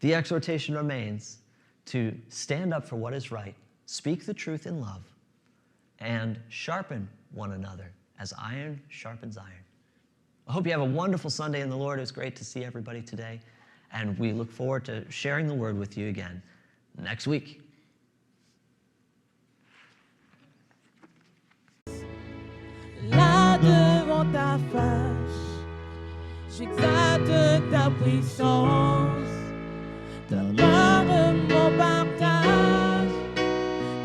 The exhortation remains to stand up for what is right, speak the truth in love, and sharpen one another as iron sharpens iron. I hope you have a wonderful Sunday in the Lord. It was great to see everybody today, and we look forward to sharing the word with you again next week. Là devant ta face, j'exalte ta puissance, ta part mon partage,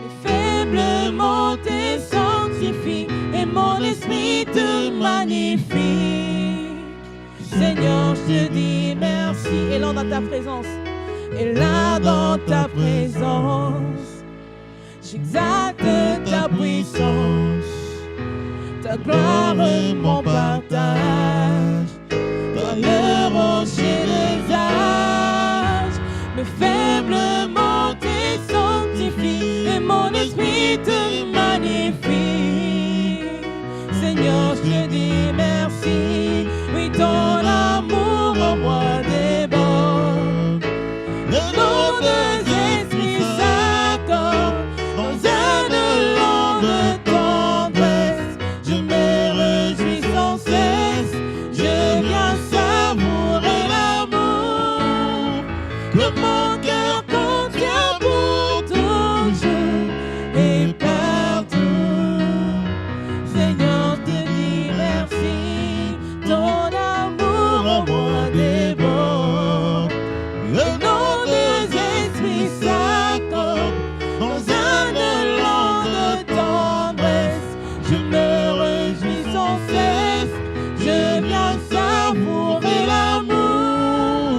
mes faiblement te sanctifie et mon esprit te magnifie. Seigneur, je te dis merci. Et là dans ta présence, et là dans ta présence, j'exalte ta puissance, ta gloire mon partage, toi le rocher des âges, mes faiblement te sanctifie et mon esprit te magnifie. Seigneur, je te dis merci, oui ton amour en moi déborde, le nom de l'Esprit s'accorde dans un élan de tendresse. Je me réjouis sans cesse, je viens savourer l'amour que mon cœur contient pour toujours et partout. Seigneur, je te dis merci, ton amour en moi déborde, le nom des esprits s'accorde dans un élan de tendresse. Je me réjouis sans cesse, je viens savourer l'amour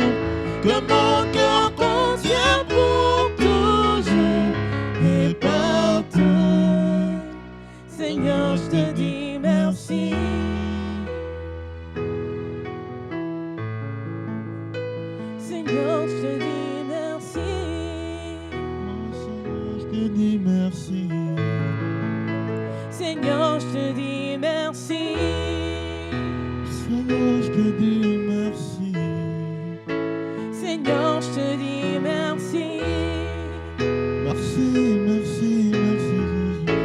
que mon cœur contient pour toujours et partout. Seigneur, je te dis merci. Seigneur, je te dis merci. Seigneur, je te dis merci. Seigneur, je te dis merci. Seigneur, je te dis merci. Seigneur, je te dis merci. Merci, merci, merci, Jésus.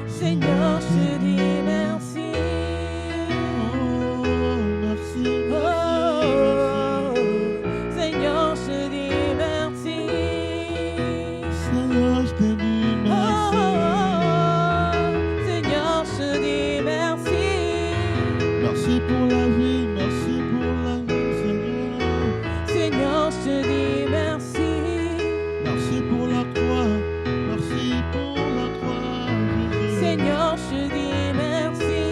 Seigneur, je te dis merci. Oh, merci, Oh, Seigneur, je te dis merci. Seigneur, je te dis merci. Oh, Seigneur, je te dis merci. Merci pour la vie, merci pour la vie, Seigneur. Seigneur, je te dis merci. Merci pour la croix, merci pour la croix, Jésus. Seigneur, je te dis merci.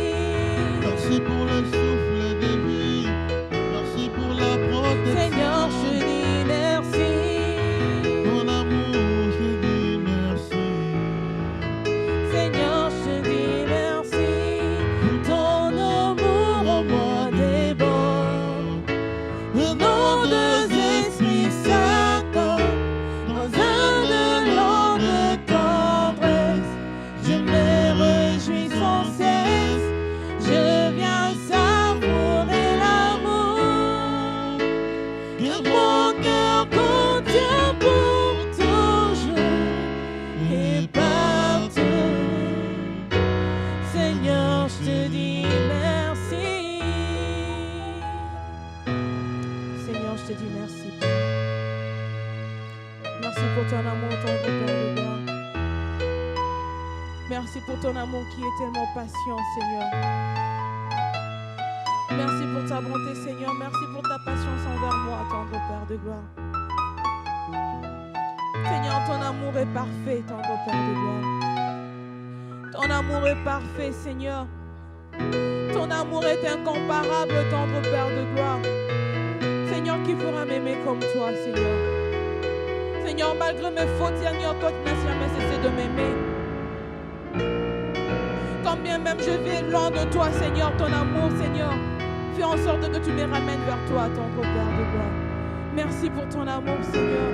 Merci pour le souffle de vie, merci pour la protection. Seigneur, je te dis merci. Ton amour, je dis merci. Seigneur, je te dis merci. Ton amour en moi déborde, le nom des esprits s'accorde dans un élan de tendresse. Je me réjouis sans cesse, je viens savourer l'amour que mon cœur contient pour toujours et partout. Seigneur, je te dis merci. Seigneur, je te dis merci. Merci pour ton amour, ton Père de gloire. Merci pour ton amour qui est tellement patient, Seigneur. Merci pour ta bonté, Seigneur. Merci pour ta patience envers moi, tendre Père de gloire. Seigneur, ton amour est parfait, tendre Père de gloire. Ton amour est parfait, Seigneur. Ton amour est incomparable, tendre Père de gloire. Seigneur, qui pourra m'aimer comme toi, Seigneur? Seigneur, malgré mes fautes, Seigneur, toi tu n'as jamais cessé de m'aimer. Quand bien même je vais loin de toi, Seigneur, ton amour, Seigneur, fais en sorte que tu me ramènes vers toi, tendre Père de gloire. Merci pour ton amour, Seigneur.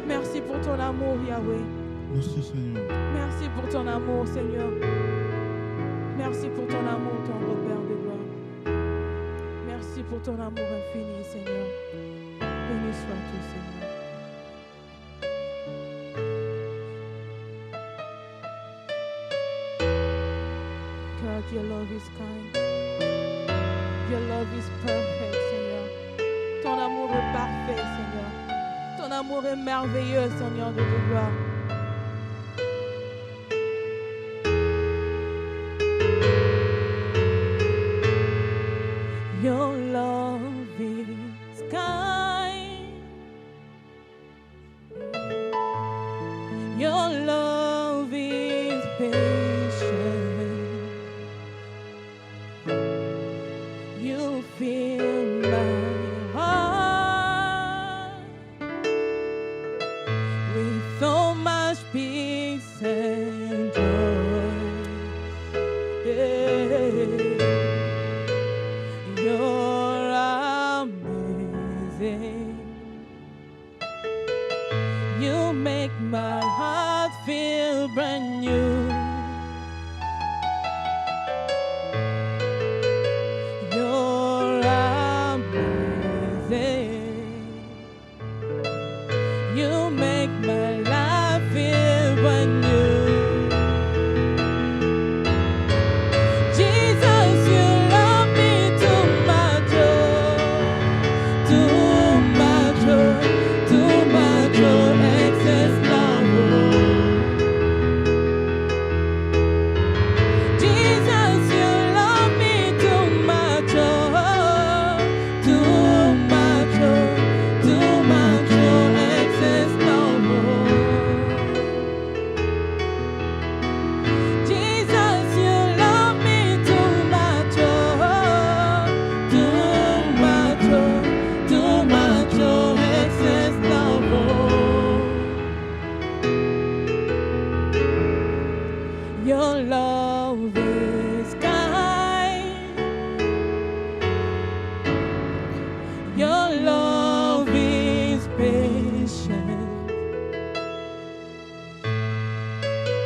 Merci pour ton amour, Yahweh. Merci, Seigneur. Merci pour ton amour, Seigneur. Merci pour ton amour, tendre Père de gloire. Merci pour ton amour infini, Seigneur. Your love is kind. Your love is perfect, Seigneur. Ton amour est parfait, Seigneur. Ton amour est merveilleux, Seigneur de gloire. Your love is kind. Your love is patient. You fill my heart with so much peace and joy. Yeah. You're amazing. You make my heart feel brand new. You're amazing. You make my life feel brand new. Jesus, you love me too much, excess love. Jesus, you love me too much, excess love. Jesus, you love me too much, excess love. Your love is kind. Your love is patient.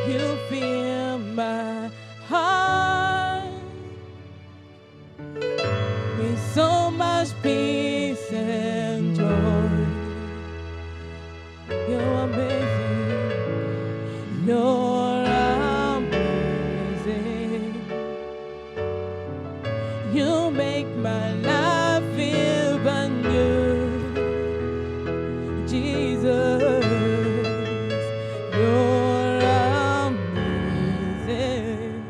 You fill my heart with so much peace and joy. You're amazing. You're amazing. You make my life feel brand new. Jesus, you're amazing.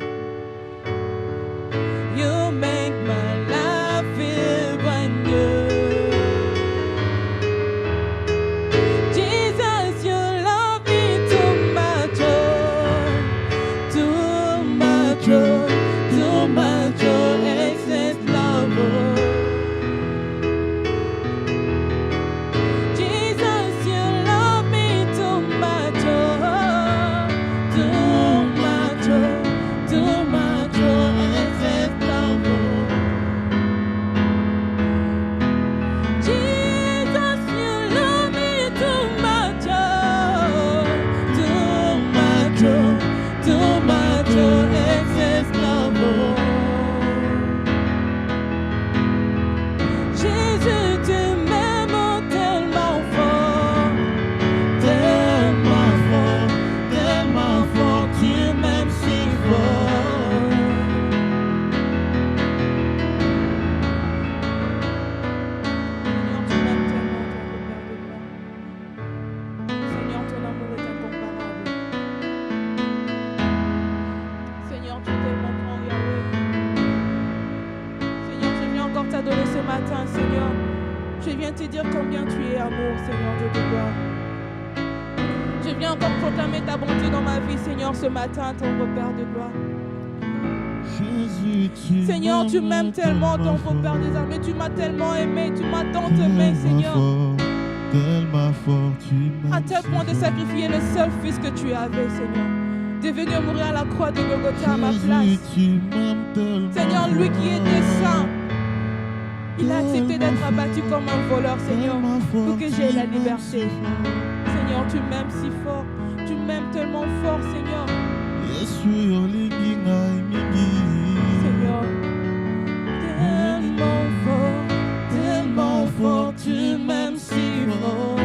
You make my life feel brand new. Jesus, you love me too much, excess love. Jesus, you love me too much, excess love. Jesus, you love me too much, excess love. Jésus, tu m'aimes tellement fort, tu m'aimes si fort. Seigneur, tu m'aimes tellement, ton Père de gloire. Seigneur, ton amour est incomparable. Seigneur, tu es tellement grand, Yahweh. Seigneur, je viens encore t'adorer ce matin, Seigneur. Je viens te dire combien tu es amour, Seigneur Dieu de gloire. Je viens encore proclamer ta bonté dans ma vie, Seigneur, ce matin, ton Père de gloire. Jésus, Seigneur, tu m'aimes tellement, ton Père des armées. Tu m'as tellement aimé, tu m'as tant aimé, Seigneur. Tellement fort, tu m'aimes À tel point de si fort. sacrifier le seul fils que tu avais, Seigneur. De venir mourir à la croix de Golgotha à ma Jésus, place. tu m'aimes tellement Seigneur, lui qui était fort. saint, il a accepté d'être abattu comme un voleur, Seigneur, Tellement fort, pour que j'aie tu la m'aimes liberté. si fort. Seigneur, tu m'aimes si fort. Tu m'aimes tellement fort, Seigneur. Yesu olingi ngai mingi. Seigneur, tellement fort, tu m'aimes si fort.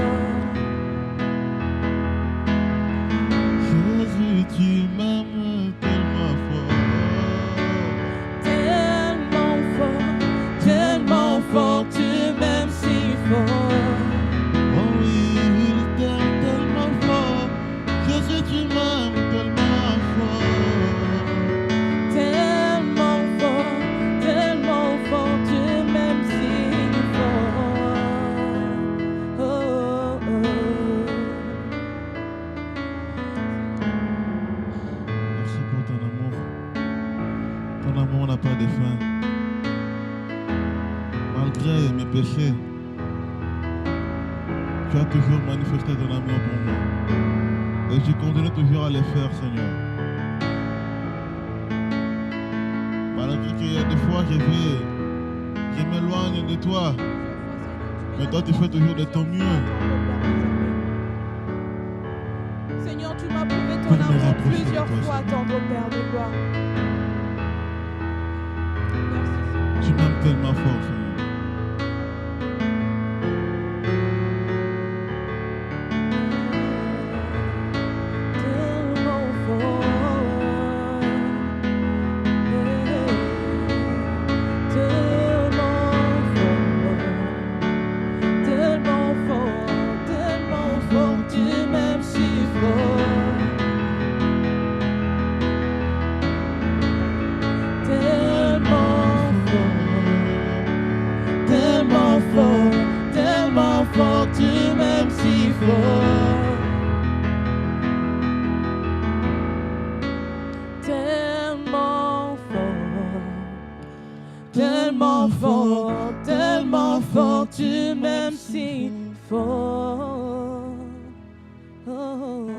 Jésus, tu m'aimes tellement fort. Tu as toujours manifesté ton amour pour moi. Et tu continues toujours à le faire, Seigneur. Malgré qu'il y a des fois, je m'éloigne de toi. Mais toi, tu fais toujours de ton mieux. Seigneur, tu m'as prouvé ton Pour me amour rapprocher de plusieurs toi, fois, Seigneur. tendre Père de gloire. Merci, Tu m'aimes tellement fort, Seigneur. tellement fort, tellement fort, tellement fort, tu m'aimes si fort, tellement fort, tu m'aimes si fort. Tellement fort, tu m'aimes si fort. Oh.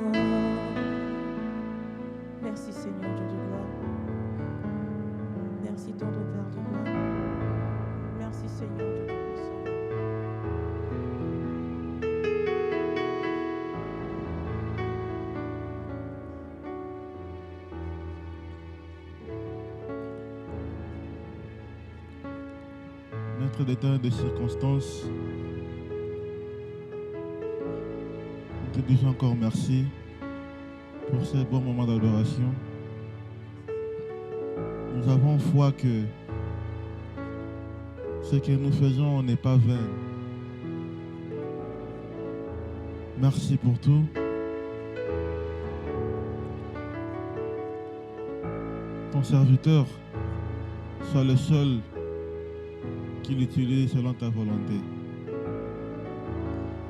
Merci Seigneur Dieu de gloire. Merci tendre Père de gloire. Merci Seigneur Dieu Tout-Puissant. Notre détail des circonstances, nous te disons encore merci pour ces bons moments d'adoration. Nous avons foi que ce que nous faisons n'est pas vain. Merci pour tout. Ton serviteur soit le seul qui l'utilise selon ta volonté.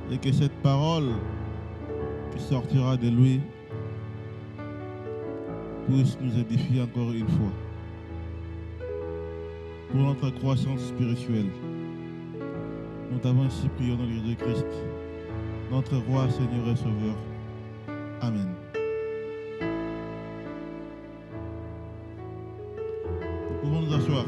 Et que cette parole qui sortira de lui puisse nous édifier encore une fois pour notre croissance spirituelle. Nous t'avons ainsi prié au nom de Jésus-Christ, notre roi, Seigneur et Sauveur. Amen. Nous pouvons nous asseoir.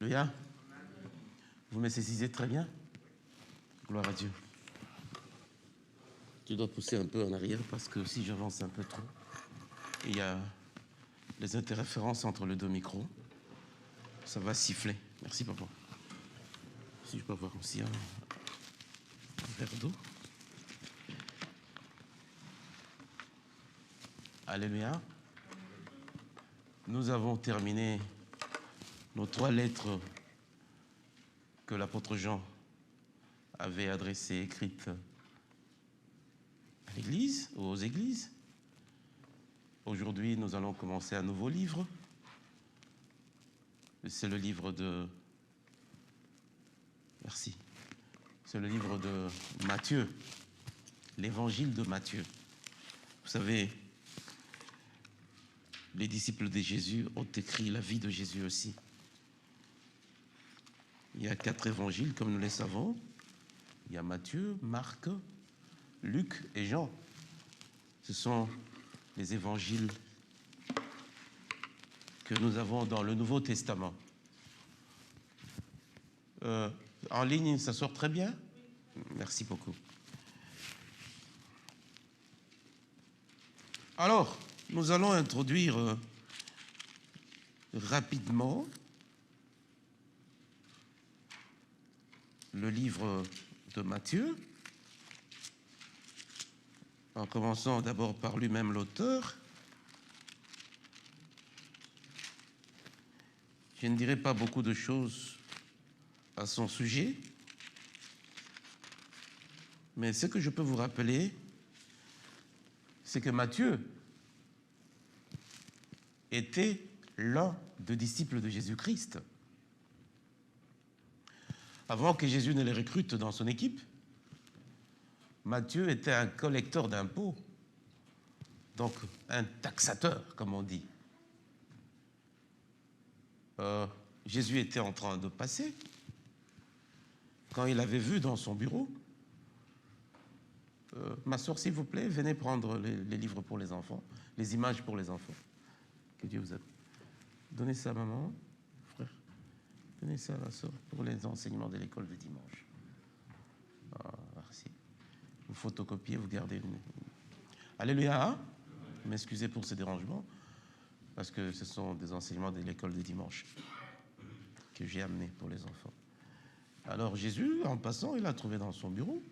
Alléluia. Vous me saisissez très bien. Gloire à Dieu. Je dois pousser un peu en arrière parce que si j'avance un peu trop, il y a les interférences entre les deux micros. Ça va siffler. Merci, papa. Si je peux avoir aussi un verre d'eau. Alléluia. Nous avons terminé nos 3 lettres que l'apôtre Jean avait adressées, écrites à l'Église, aux Églises. Aujourd'hui, nous allons commencer un nouveau livre. C'est le livre de... Merci. C'est le livre de Matthieu, l'évangile de Matthieu. Vous savez, les disciples de Jésus ont écrit la vie de Jésus aussi. Il y a 4 évangiles, comme nous les savons. Il y a Matthieu, Marc, Luc et Jean. Ce sont les évangiles que nous avons dans le Nouveau Testament. En ligne, ça sort très bien? Merci beaucoup. Alors, nous allons introduire rapidement le livre de Matthieu. en commençant d'abord par lui-même l'auteur. Je ne dirai pas beaucoup de choses à son sujet, mais ce que je peux vous rappeler, c'est que Matthieu était l'un des disciples de Jésus-Christ. Avant que Jésus ne les recrute dans son équipe, Matthieu était un collecteur d'impôts, donc un taxateur, comme on dit. Jésus était en train de passer quand il avait vu dans son bureau ma soeur, s'il vous plaît, venez prendre les livres pour les enfants, les images pour les enfants. Que Dieu vous aide. Donnez ça à maman, frère. Donnez ça à ma soeur pour les enseignements de l'école de dimanche. Merci. Vous photocopiez, vous gardez une. Alléluia. M'excusez pour ce dérangement, parce que ce sont des enseignements de l'école de dimanche que j'ai amenés pour les enfants. Alors Jésus, en passant, il a trouvé dans son bureau.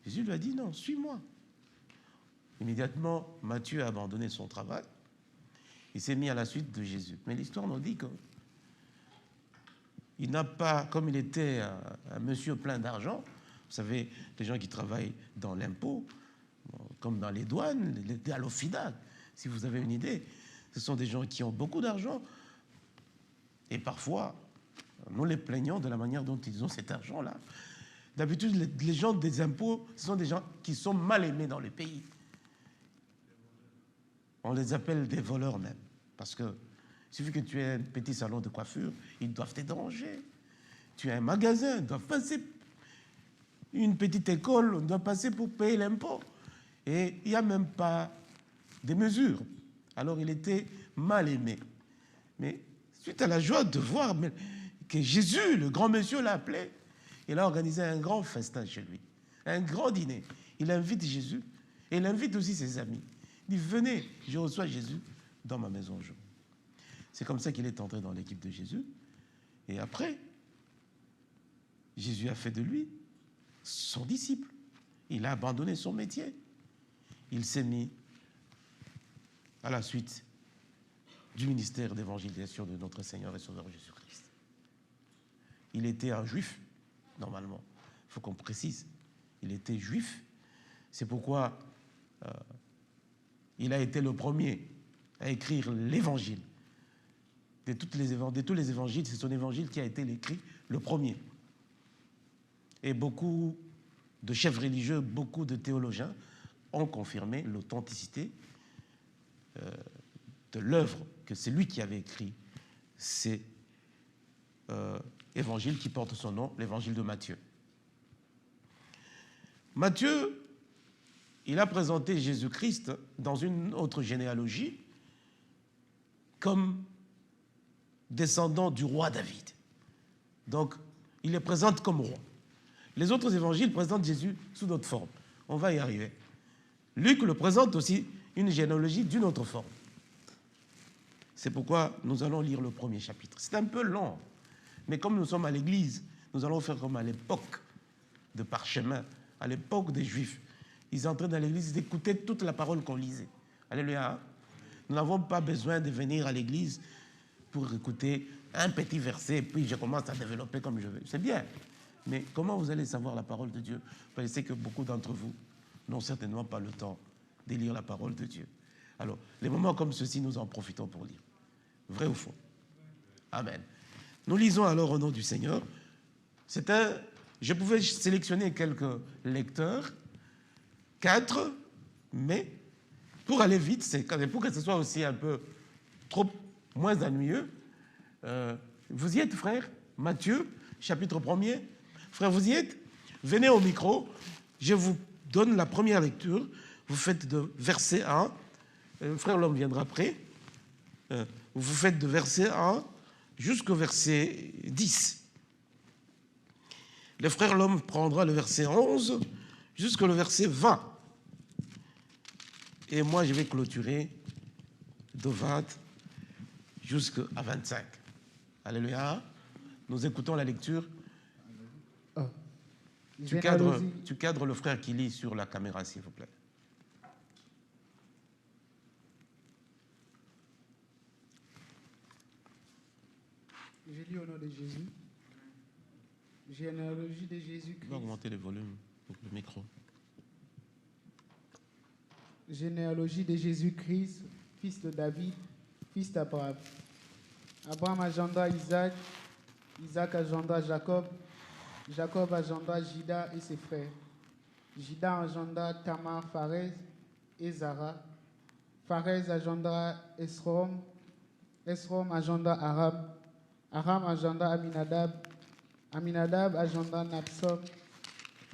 Jésus lui a dit, non, suis-moi. Immédiatement, Matthieu a abandonné son travail. Il s'est mis à la suite de Jésus. Mais l'histoire nous dit qu'il n'a pas, comme il était un monsieur plein d'argent, vous savez, les gens qui travaillent dans l'impôt, comme dans les douanes, à l'OFIDA, si vous avez une idée, ce sont des gens qui ont beaucoup d'argent. Et parfois, nous les plaignons de la manière dont ils ont cet argent-là. D'habitude, les gens des impôts, ce sont des gens qui sont mal aimés dans le pays. On les appelle des voleurs même. Parce que, il suffit que tu aies un petit salon de coiffure, ils doivent te déranger. Tu as un magasin, ils doivent passer. Une petite école, on doit passer pour payer l'impôt. Et il n'y a même pas de mesures. Alors il était mal aimé. Mais suite à la joie de voir que Jésus, le grand monsieur, l'a appelé, il a organisé un grand festin chez lui, un grand dîner. Il invite Jésus et il invite aussi ses amis. Il dit, venez, je reçois Jésus dans ma maison aujourd'hui. C'est comme ça qu'il est entré dans l'équipe de Jésus. Et après, Jésus a fait de lui son disciple. Il a abandonné son métier. Il s'est mis à la suite du ministère d'évangélisation de notre Seigneur et Sauveur Jésus-Christ. Il était un juif, normalement. Il faut qu'on précise. Il était juif. C'est pourquoi il a été le premier à écrire l'évangile. De tous les évangiles, c'est son évangile qui a été écrit le premier. Et beaucoup de chefs religieux, beaucoup de théologiens ont confirmé l'authenticité de l'œuvre que c'est lui qui avait écrit. C'est évangile qui porte son nom, l'évangile de Matthieu. Matthieu, il a présenté Jésus-Christ dans une autre généalogie comme descendant du roi David. Donc, il le présente comme roi. Les autres évangiles présentent Jésus sous d'autres formes. On va y arriver. Luc le présente aussi une généalogie d'une autre forme. C'est pourquoi nous allons lire le premier chapitre. C'est un peu long, mais comme nous sommes à l'église, nous allons faire comme à l'époque de Parchemin, à l'époque des Juifs. Ils entraient dans l'église, ils écoutaient toute la parole qu'on lisait. Alléluia. Nous n'avons pas besoin de venir à l'église pour écouter un petit verset, et puis je commence à développer comme je veux. C'est bien, mais comment vous allez savoir la parole de Dieu? Je sais que beaucoup d'entre vous n'ont certainement pas le temps de lire la parole de Dieu. Alors, les moments comme ceux-ci, nous en profitons pour lire. Vrai ou faux? Amen. Nous lisons alors au nom du Seigneur. Je pouvais sélectionner quelques lecteurs, 4, mais pour aller vite, pour que ce soit aussi un peu moins ennuyeux, vous y êtes, frère? Matthieu, chapitre 1er. Frère, vous y êtes? Venez au micro. Je vous donne la première lecture. Vous faites de verset 1. Frère L'Homme viendra après. Vous faites de verset 1 jusqu'au verset 10. Le frère L'Homme prendra le verset 11 jusqu'au verset 20. Et moi, je vais clôturer de 20 jusqu'à 25. Alléluia. Nous écoutons la lecture. Tu cadres le frère qui lit sur la caméra, s'il vous plaît. Je lis au nom de Jésus. Généalogie de Tu Jésus-Christ. vas augmenter le volume pour le micro. Généalogie de Jésus-Christ, fils de David, fils d'Abraham. Abraham agenda Isaac, Isaac agenda Jacob, Jacob agenda Jida et ses frères. Jida agenda Tamar, Pharez et Zara. Pharez agenda Esrom, Esrom agenda Aram, Aram agenda Aminadab, Aminadab agenda Napsom,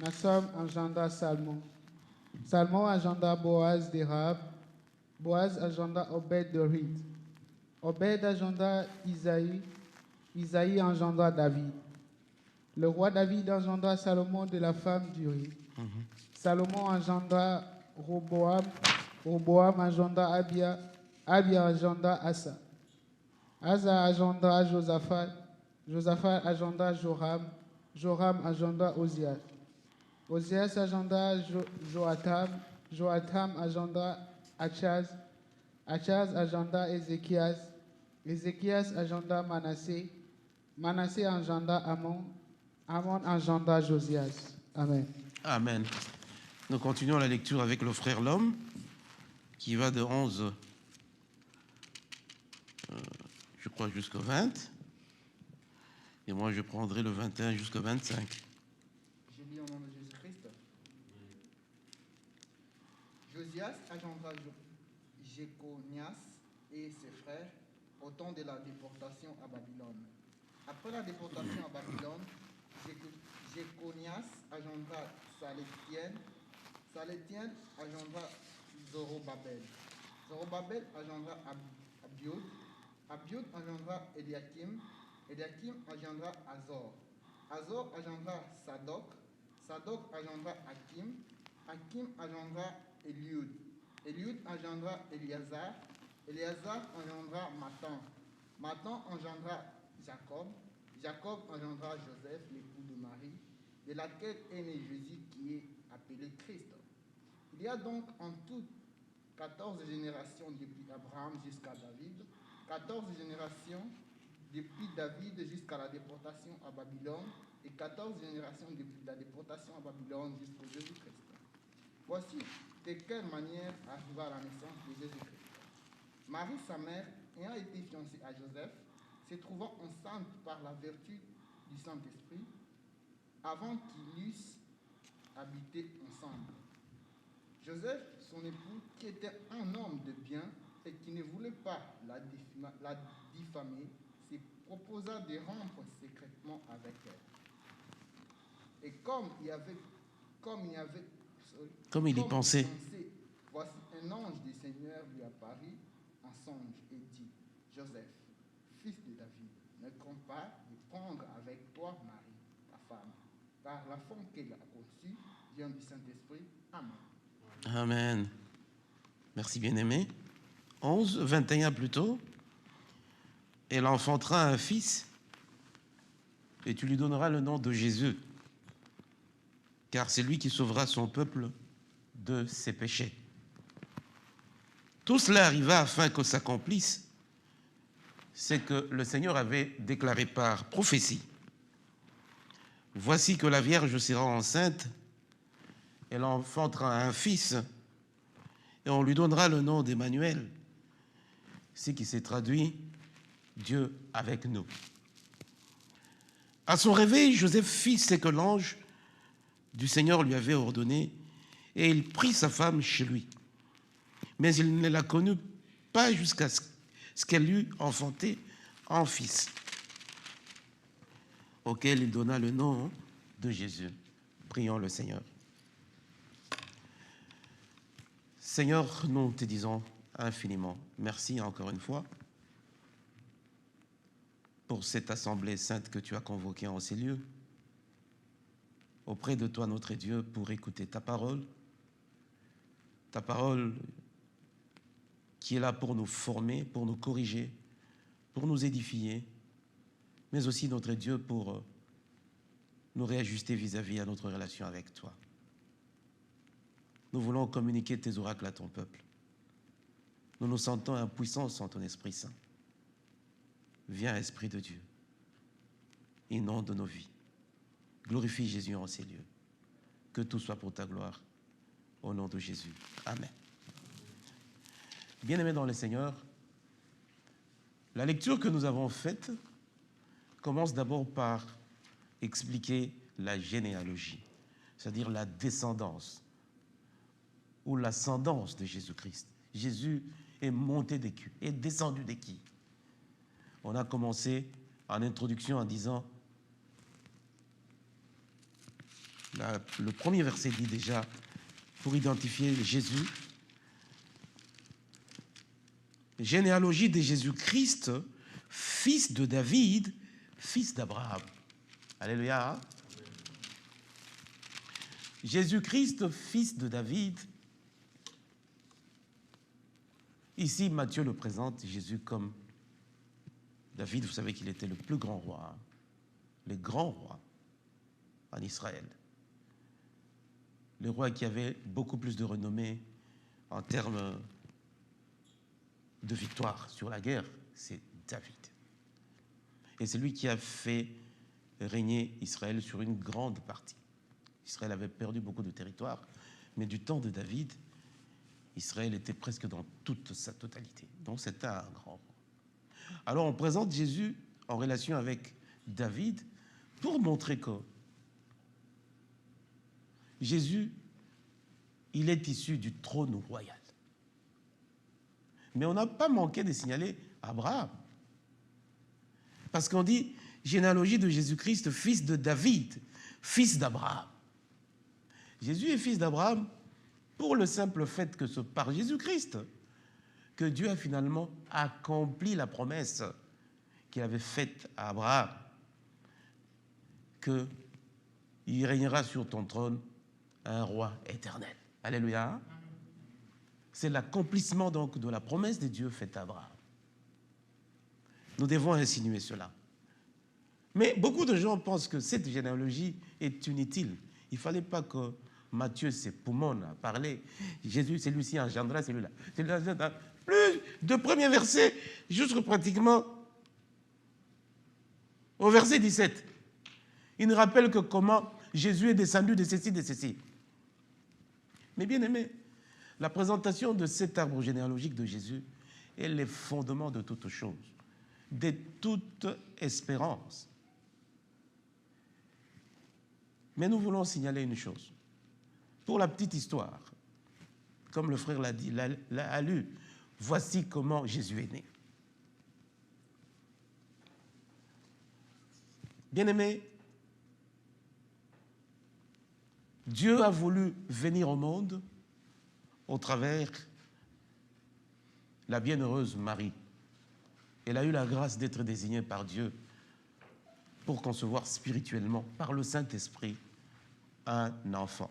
Napsom agenda Salmon. Salmon agenda Boaz de Rahab, Boaz agenda Obed de Ruth, Obed agenda Isaïe, Isaïe agenda David. Le roi David agenda Salomon de la femme d'Uri. Salomon agenda Roboam, Roboam agenda Abia, Abia agenda Asa. Asa agenda Josaphat, Josaphat agenda Joram, Joram agenda Ozias. Ozias agenda Joatam, Joatam agenda Achaz, Achaz agenda Ézéchias, Ézéchias agenda Manassé, Manassé agenda Amon, Amon agenda Josias. Amen. Amen. Nous continuons la lecture avec le frère L'Homme, qui va de 11, je crois, jusqu'au 20. Et moi, je prendrai le 21 jusqu'au 25. Je lis au nom de Jésus-Christ. Josias agenda Jéconias et ses frères au temps de la déportation à Babylone. Après la déportation à Babylone, Jéconias agenda Salétienne, Salétienne agenda Zorobabel, Zorobabel agenda Abiud, Abiud agenda Eliakim, Eliakim agenda Azor, Azor agenda Sadok, Sadok agenda Hakim, Hakim agenda Eliud, Eliud agenda Eliazar, Eliazar engendra Matan, Matan engendra Jacob, Jacob engendra Joseph, l'époux de Marie, de laquelle est né Jésus qui est appelé Christ. Il y a donc en tout 14 générations depuis Abraham jusqu'à David, 14 générations depuis David jusqu'à la déportation à Babylone et 14 générations depuis la déportation à Babylone jusqu'au Jésus-Christ. Voici de quelle manière arriva la naissance de Jésus-Christ. Marie, sa mère, ayant été fiancée à Joseph, se trouvant enceinte par la vertu du Saint-Esprit, avant qu'ils eussent habité ensemble. Joseph, son époux, qui était un homme de bien et qui ne voulait pas la diffamer, se proposa de rompre secrètement avec elle. Et comme il y pensait, voici un ange du Seigneur lui apparut en songe et dit: Joseph, fils de David, ne crains pas de prendre avec toi Marie, ta femme, car l'enfant qu'elle a conçu vient du Saint-Esprit. Amen. Amen. Merci, bien-aimé. 11, 21 plutôt. Elle enfantera un fils, et tu lui donneras le nom de Jésus, car c'est lui qui sauvera son peuple de ses péchés. Tout cela arriva afin que s'accomplisse ce que le Seigneur avait déclaré par prophétie. Voici que la Vierge sera enceinte, elle enfantera un fils, et on lui donnera le nom d'Emmanuel, ce qui s'est traduit Dieu avec nous. À son réveil, Joseph fit ce que l'ange du Seigneur lui avait ordonné, et il prit sa femme chez lui. Mais il ne la connut pas jusqu'à ce qu'elle eût enfanté un fils, auquel il donna le nom de Jésus. Prions le Seigneur. Seigneur, nous te disons infiniment merci encore une fois pour cette assemblée sainte que tu as convoquée en ces lieux, auprès de toi, notre Dieu, pour écouter ta parole qui est là pour nous former, pour nous corriger, pour nous édifier, mais aussi, notre Dieu, pour nous réajuster vis-à-vis à notre relation avec toi. Nous voulons communiquer tes oracles à ton peuple. Nous nous sentons impuissants sans ton Esprit Saint. Viens, Esprit de Dieu, inonde nos vies. Glorifie Jésus en ces lieux. Que tout soit pour ta gloire. Au nom de Jésus. Amen. Bien-aimés dans le Seigneur, la lecture que nous avons faite commence d'abord par expliquer la généalogie, c'est-à-dire la descendance ou l'ascendance de Jésus-Christ. Jésus est monté de qui? Est descendu de qui? On a commencé en introduction en disant, le premier verset dit déjà, pour identifier Jésus, généalogie de Jésus-Christ, fils de David, fils d'Abraham. Alléluia. Jésus-Christ, fils de David. Ici, Matthieu le présente, Jésus, comme David. Vous savez qu'il était le plus grand roi, le grand roi en Israël. Le roi qui avait beaucoup plus de renommée en termes de victoire sur la guerre, c'est David. Et c'est lui qui a fait régner Israël sur une grande partie. Israël avait perdu beaucoup de territoire, mais du temps de David, Israël était presque dans toute sa totalité. Donc c'était un grand roi. Alors on présente Jésus en relation avec David pour montrer que Jésus, il est issu du trône royal. Mais on n'a pas manqué de signaler Abraham. Parce qu'on dit généalogie de Jésus-Christ, fils de David, fils d'Abraham. Jésus est fils d'Abraham pour le simple fait que c'est par Jésus-Christ que Dieu a finalement accompli la promesse qu'il avait faite à Abraham, qu'il régnera sur ton trône un roi éternel. Alléluia. C'est l'accomplissement donc de la promesse de Dieu faite à Abraham. Nous devons insinuer cela. Mais beaucoup de gens pensent que cette généalogie est inutile. Il ne fallait pas que Matthieu s'époumonne à parler. Jésus, celui-ci engendra celui-là. Plus de premier verset, jusqu'à pratiquement au verset 17. Il nous rappelle que comment Jésus est descendu de ceci, de ceci. Mais bien aimé, la présentation de cet arbre généalogique de Jésus est le fondement de toute chose, de toute espérance. Mais nous voulons signaler une chose. Pour la petite histoire, comme le frère l'a dit, l'a lu, voici comment Jésus est né. Bien-aimé, Dieu a voulu venir au monde au travers la bienheureuse Marie. Elle a eu la grâce d'être désignée par Dieu pour concevoir spirituellement, par le Saint-Esprit, un enfant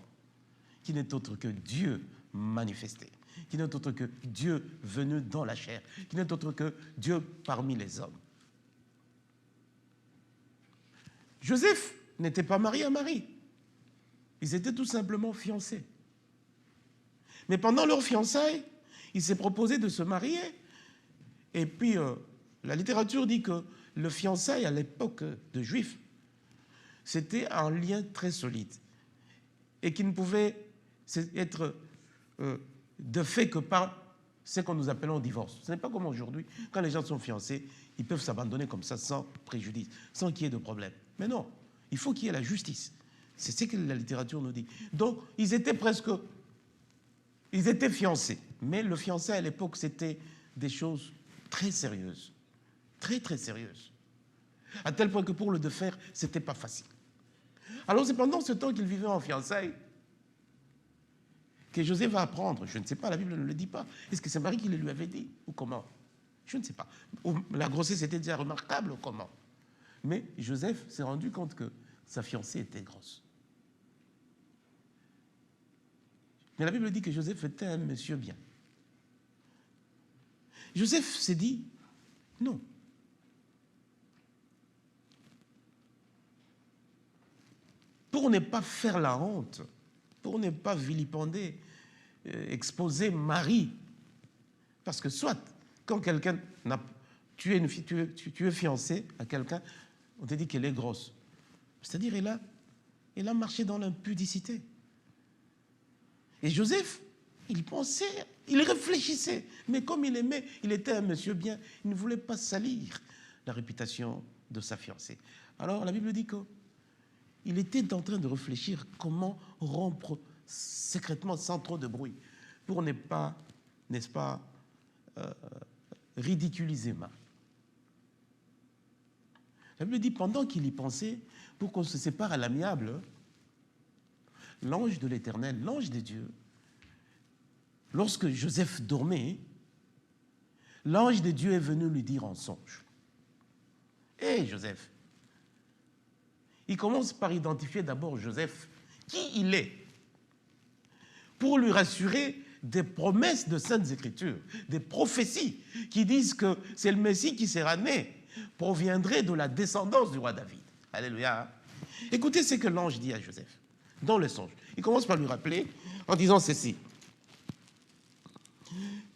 qui n'est autre que Dieu manifesté, qui n'est autre que Dieu venu dans la chair, qui n'est autre que Dieu parmi les hommes. Joseph n'était pas marié à Marie. Ils étaient tout simplement fiancés. Mais pendant leur fiançailles, il s'est proposé de se marier. Et puis, la littérature dit que le fiançailles à l'époque de Juifs, c'était un lien très solide et qui ne pouvait être de fait que par ce que nous appelons divorce. Ce n'est pas comme aujourd'hui, quand les gens sont fiancés, ils peuvent s'abandonner comme ça sans préjudice, sans qu'il y ait de problème. Mais non, il faut qu'il y ait la justice. C'est ce que la littérature nous dit. Donc, ils étaient fiancés. Mais le fiancé à l'époque, c'était des choses très sérieuses. Très, très sérieuses. À tel point que pour le défaire, ce n'était pas facile. Alors, c'est pendant ce temps qu'ils vivaient en fiançailles que Joseph va apprendre. Je ne sais pas, la Bible ne le dit pas. Est-ce que c'est Marie qui le lui avait dit ou comment? Je ne sais pas. La grossesse était déjà remarquable ou comment? Mais Joseph s'est rendu compte que sa fiancée était grosse. Mais la Bible dit que Joseph était un monsieur bien. Joseph s'est dit, non. Pour ne pas faire la honte, pour ne pas vilipender, exposer Marie. Parce que soit, quand quelqu'un tu es fiancé à quelqu'un, On te dit qu'elle est grosse. C'est-à-dire, elle a marché dans l'impudicité. Et Joseph, il pensait, il réfléchissait. Mais comme il aimait, il était un monsieur bien, il ne voulait pas salir la réputation de sa fiancée. Alors, la Bible dit qu'il était en train de réfléchir comment rompre secrètement, sans trop de bruit, pour ne pas, n'est-ce pas, ridiculiser Marie. La Bible dit, pendant qu'il y pensait, pour qu'on se sépare à l'amiable, l'ange de l'Éternel, l'ange de Dieu, lorsque Joseph dormait, l'ange de Dieu est venu lui dire en songe. Hé Joseph, il commence par identifier d'abord Joseph, qui il est, pour lui rassurer des promesses de Saintes Écritures, des prophéties qui disent que c'est le Messie qui sera né, proviendrait de la descendance du roi David. Alléluia. Écoutez ce que l'ange dit à Joseph dans le songe. Il commence par lui rappeler en disant ceci.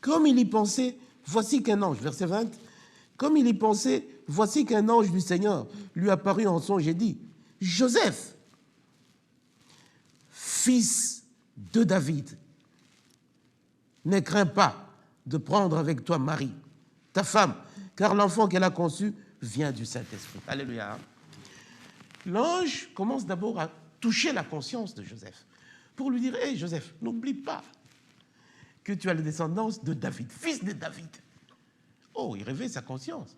Comme il y pensait, voici qu'un ange, verset 20, comme il y pensait, voici qu'un ange du Seigneur lui apparut en songe et dit, Joseph, fils de David, ne crains pas de prendre avec toi Marie, ta femme, car l'enfant qu'elle a conçu vient du Saint-Esprit. Alléluia. L'ange commence d'abord à toucher la conscience de Joseph pour lui dire, hé Joseph, n'oublie pas que tu as la descendance de David, fils de David. Oh, il réveille sa conscience.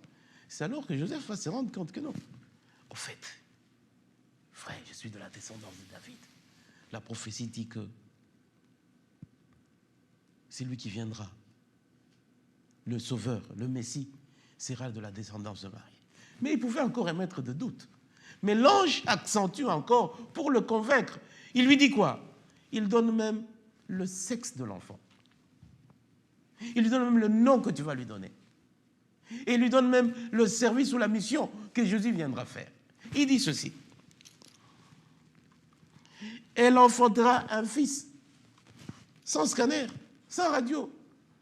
C'est alors que Joseph va se rendre compte que non. Au fait, frère, je suis de la descendance de David. La prophétie dit que c'est lui qui viendra. Le Sauveur, le Messie, sera de la descendance de Marie. Mais il pouvait encore émettre de doutes. Mais l'ange accentue encore pour le convaincre. Il lui dit quoi? Il donne même le sexe de l'enfant. Il lui donne même le nom que tu vas lui donner. Et il lui donne même le service ou la mission que Jésus viendra faire. Il dit ceci. Elle enfantera un fils, sans scanner, sans radio,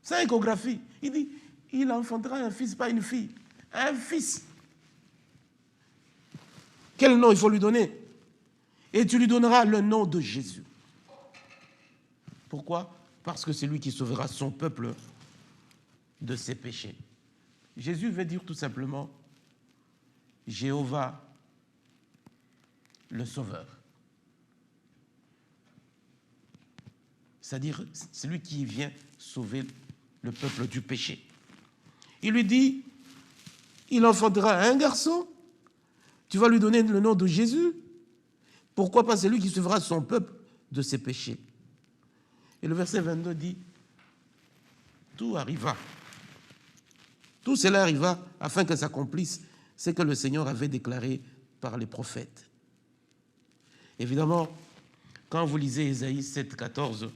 sans échographie. Il dit, il enfantera un fils, pas une fille. Un fils. Quel nom il faut lui donner? Et tu lui donneras le nom de Jésus. Pourquoi? Parce que c'est lui qui sauvera son peuple de ses péchés. Jésus veut dire tout simplement Jéhovah, le Sauveur. C'est-à-dire, c'est lui qui vient sauver le peuple du péché. Il lui dit, il enfantera un garçon, tu vas lui donner le nom de Jésus. Pourquoi pas? C'est lui qui sauvera son peuple de ses péchés. Et le verset 22 dit, tout arriva. Tout cela arriva afin que s'accomplisse ce que le Seigneur avait déclaré par les prophètes. Évidemment, quand vous lisez Ésaïe 7, 14,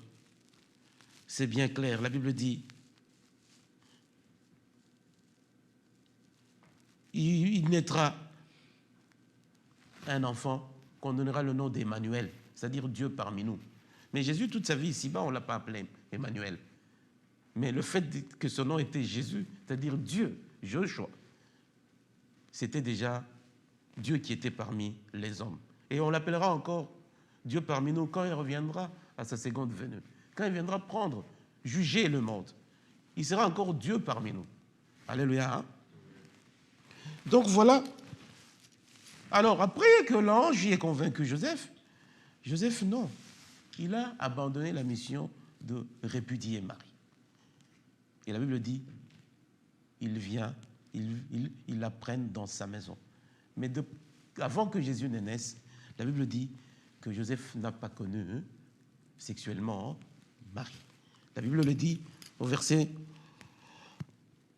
c'est bien clair. La Bible dit, il naîtra un enfant qu'on donnera le nom d'Emmanuel, c'est-à-dire Dieu parmi nous. Mais Jésus, toute sa vie ici-bas, on ne l'a pas appelé Emmanuel. Mais le fait que son nom était Jésus, c'est-à-dire Dieu, Joshua, c'était déjà Dieu qui était parmi les hommes. Et on l'appellera encore Dieu parmi nous quand il reviendra à sa seconde venue. Quand il viendra prendre, juger le monde, il sera encore Dieu parmi nous. Alléluia. Hein? Donc voilà. Alors après que l'ange y ait convaincu Joseph, Joseph non. Il a abandonné la mission de répudier Marie. Et la Bible dit, il vient, il la prenne dans sa maison. Mais avant que Jésus ne naisse, la Bible dit que Joseph n'a pas connu sexuellement Marie. La Bible le dit au verset.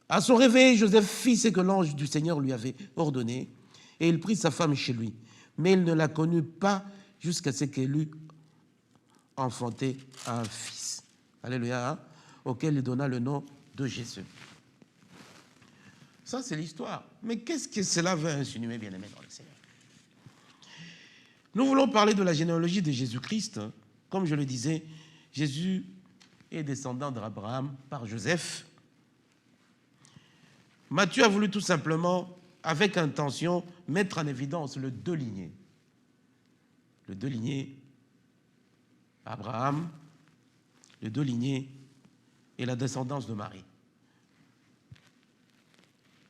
À son réveil, Joseph fit ce que l'ange du Seigneur lui avait ordonné, et il prit sa femme chez lui. Mais il ne la connut pas jusqu'à ce qu'elle eût enfanté un fils. Alléluia, hein, auquel il donna le nom de Jésus. Ça, c'est l'histoire. Mais qu'est-ce que cela veut insinuer, bien-aimés dans le Seigneur? Nous voulons parler de la généalogie de Jésus-Christ. Comme je le disais, Jésus est descendant d'Abraham par Joseph. Matthieu a voulu tout simplement avec intention, mettre en évidence les deux lignées. Les deux lignées, Abraham, les deux lignées et la descendance de Marie.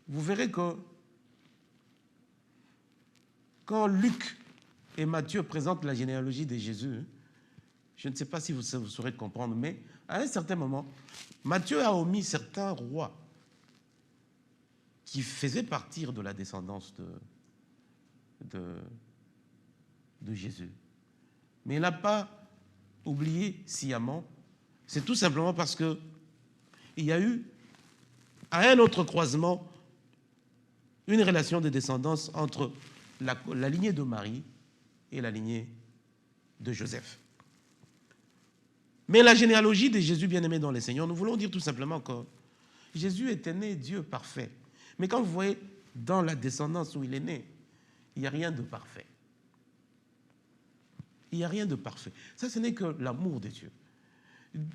Vous verrez que quand Luc et Matthieu présentent la généalogie de Jésus, je ne sais pas si vous saurez comprendre, mais à un certain moment, Matthieu a omis certains rois qui faisaient partie de la descendance de Jésus. Mais il n'a pas oublié sciemment. C'est tout simplement parce qu'il y a eu, à un autre croisement, une relation de descendance entre la lignée de Marie et la lignée de Joseph. Mais la généalogie de Jésus bien-aimé dans les Seigneurs, nous voulons dire tout simplement que Jésus était né Dieu parfait. Mais quand vous voyez dans la descendance où il est né, il n'y a rien de parfait. Il n'y a rien de parfait. Ça, ce n'est que l'amour de Dieu.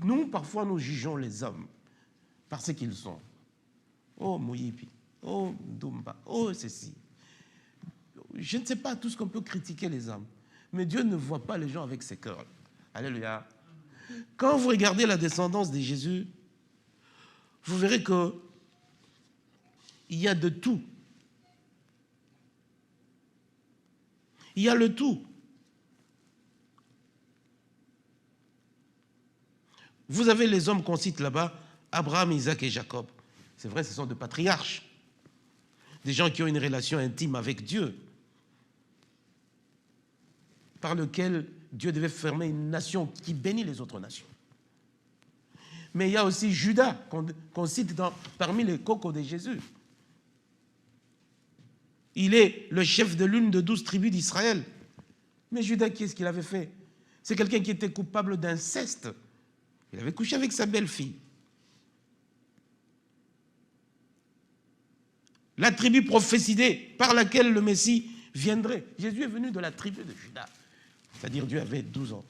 Nous, parfois, nous jugeons les hommes par ce qu'ils sont. Oh, Moyipi, oh, Dumba, oh, ceci. Je ne sais pas tout ce qu'on peut critiquer les hommes, mais Dieu ne voit pas les gens avec ses cœurs. Alléluia. Quand vous regardez la descendance de Jésus, vous verrez que il y a de tout. Il y a le tout. Vous avez les hommes qu'on cite là-bas, Abraham, Isaac et Jacob. C'est vrai, ce sont des patriarches, des gens qui ont une relation intime avec Dieu, par lequel Dieu devait former une nation qui bénit les autres nations. Mais il y a aussi Judas, qu'on cite parmi les cocos de Jésus. Il est le chef de l'une de 12 tribus d'Israël. Mais Judas, qu'est-ce qu'il avait fait? C'est quelqu'un qui était coupable d'inceste. Il avait couché avec sa belle-fille. La tribu prophétisée par laquelle le Messie viendrait. Jésus est venu de la tribu de Judas. C'est-à-dire Dieu avait 12 ans.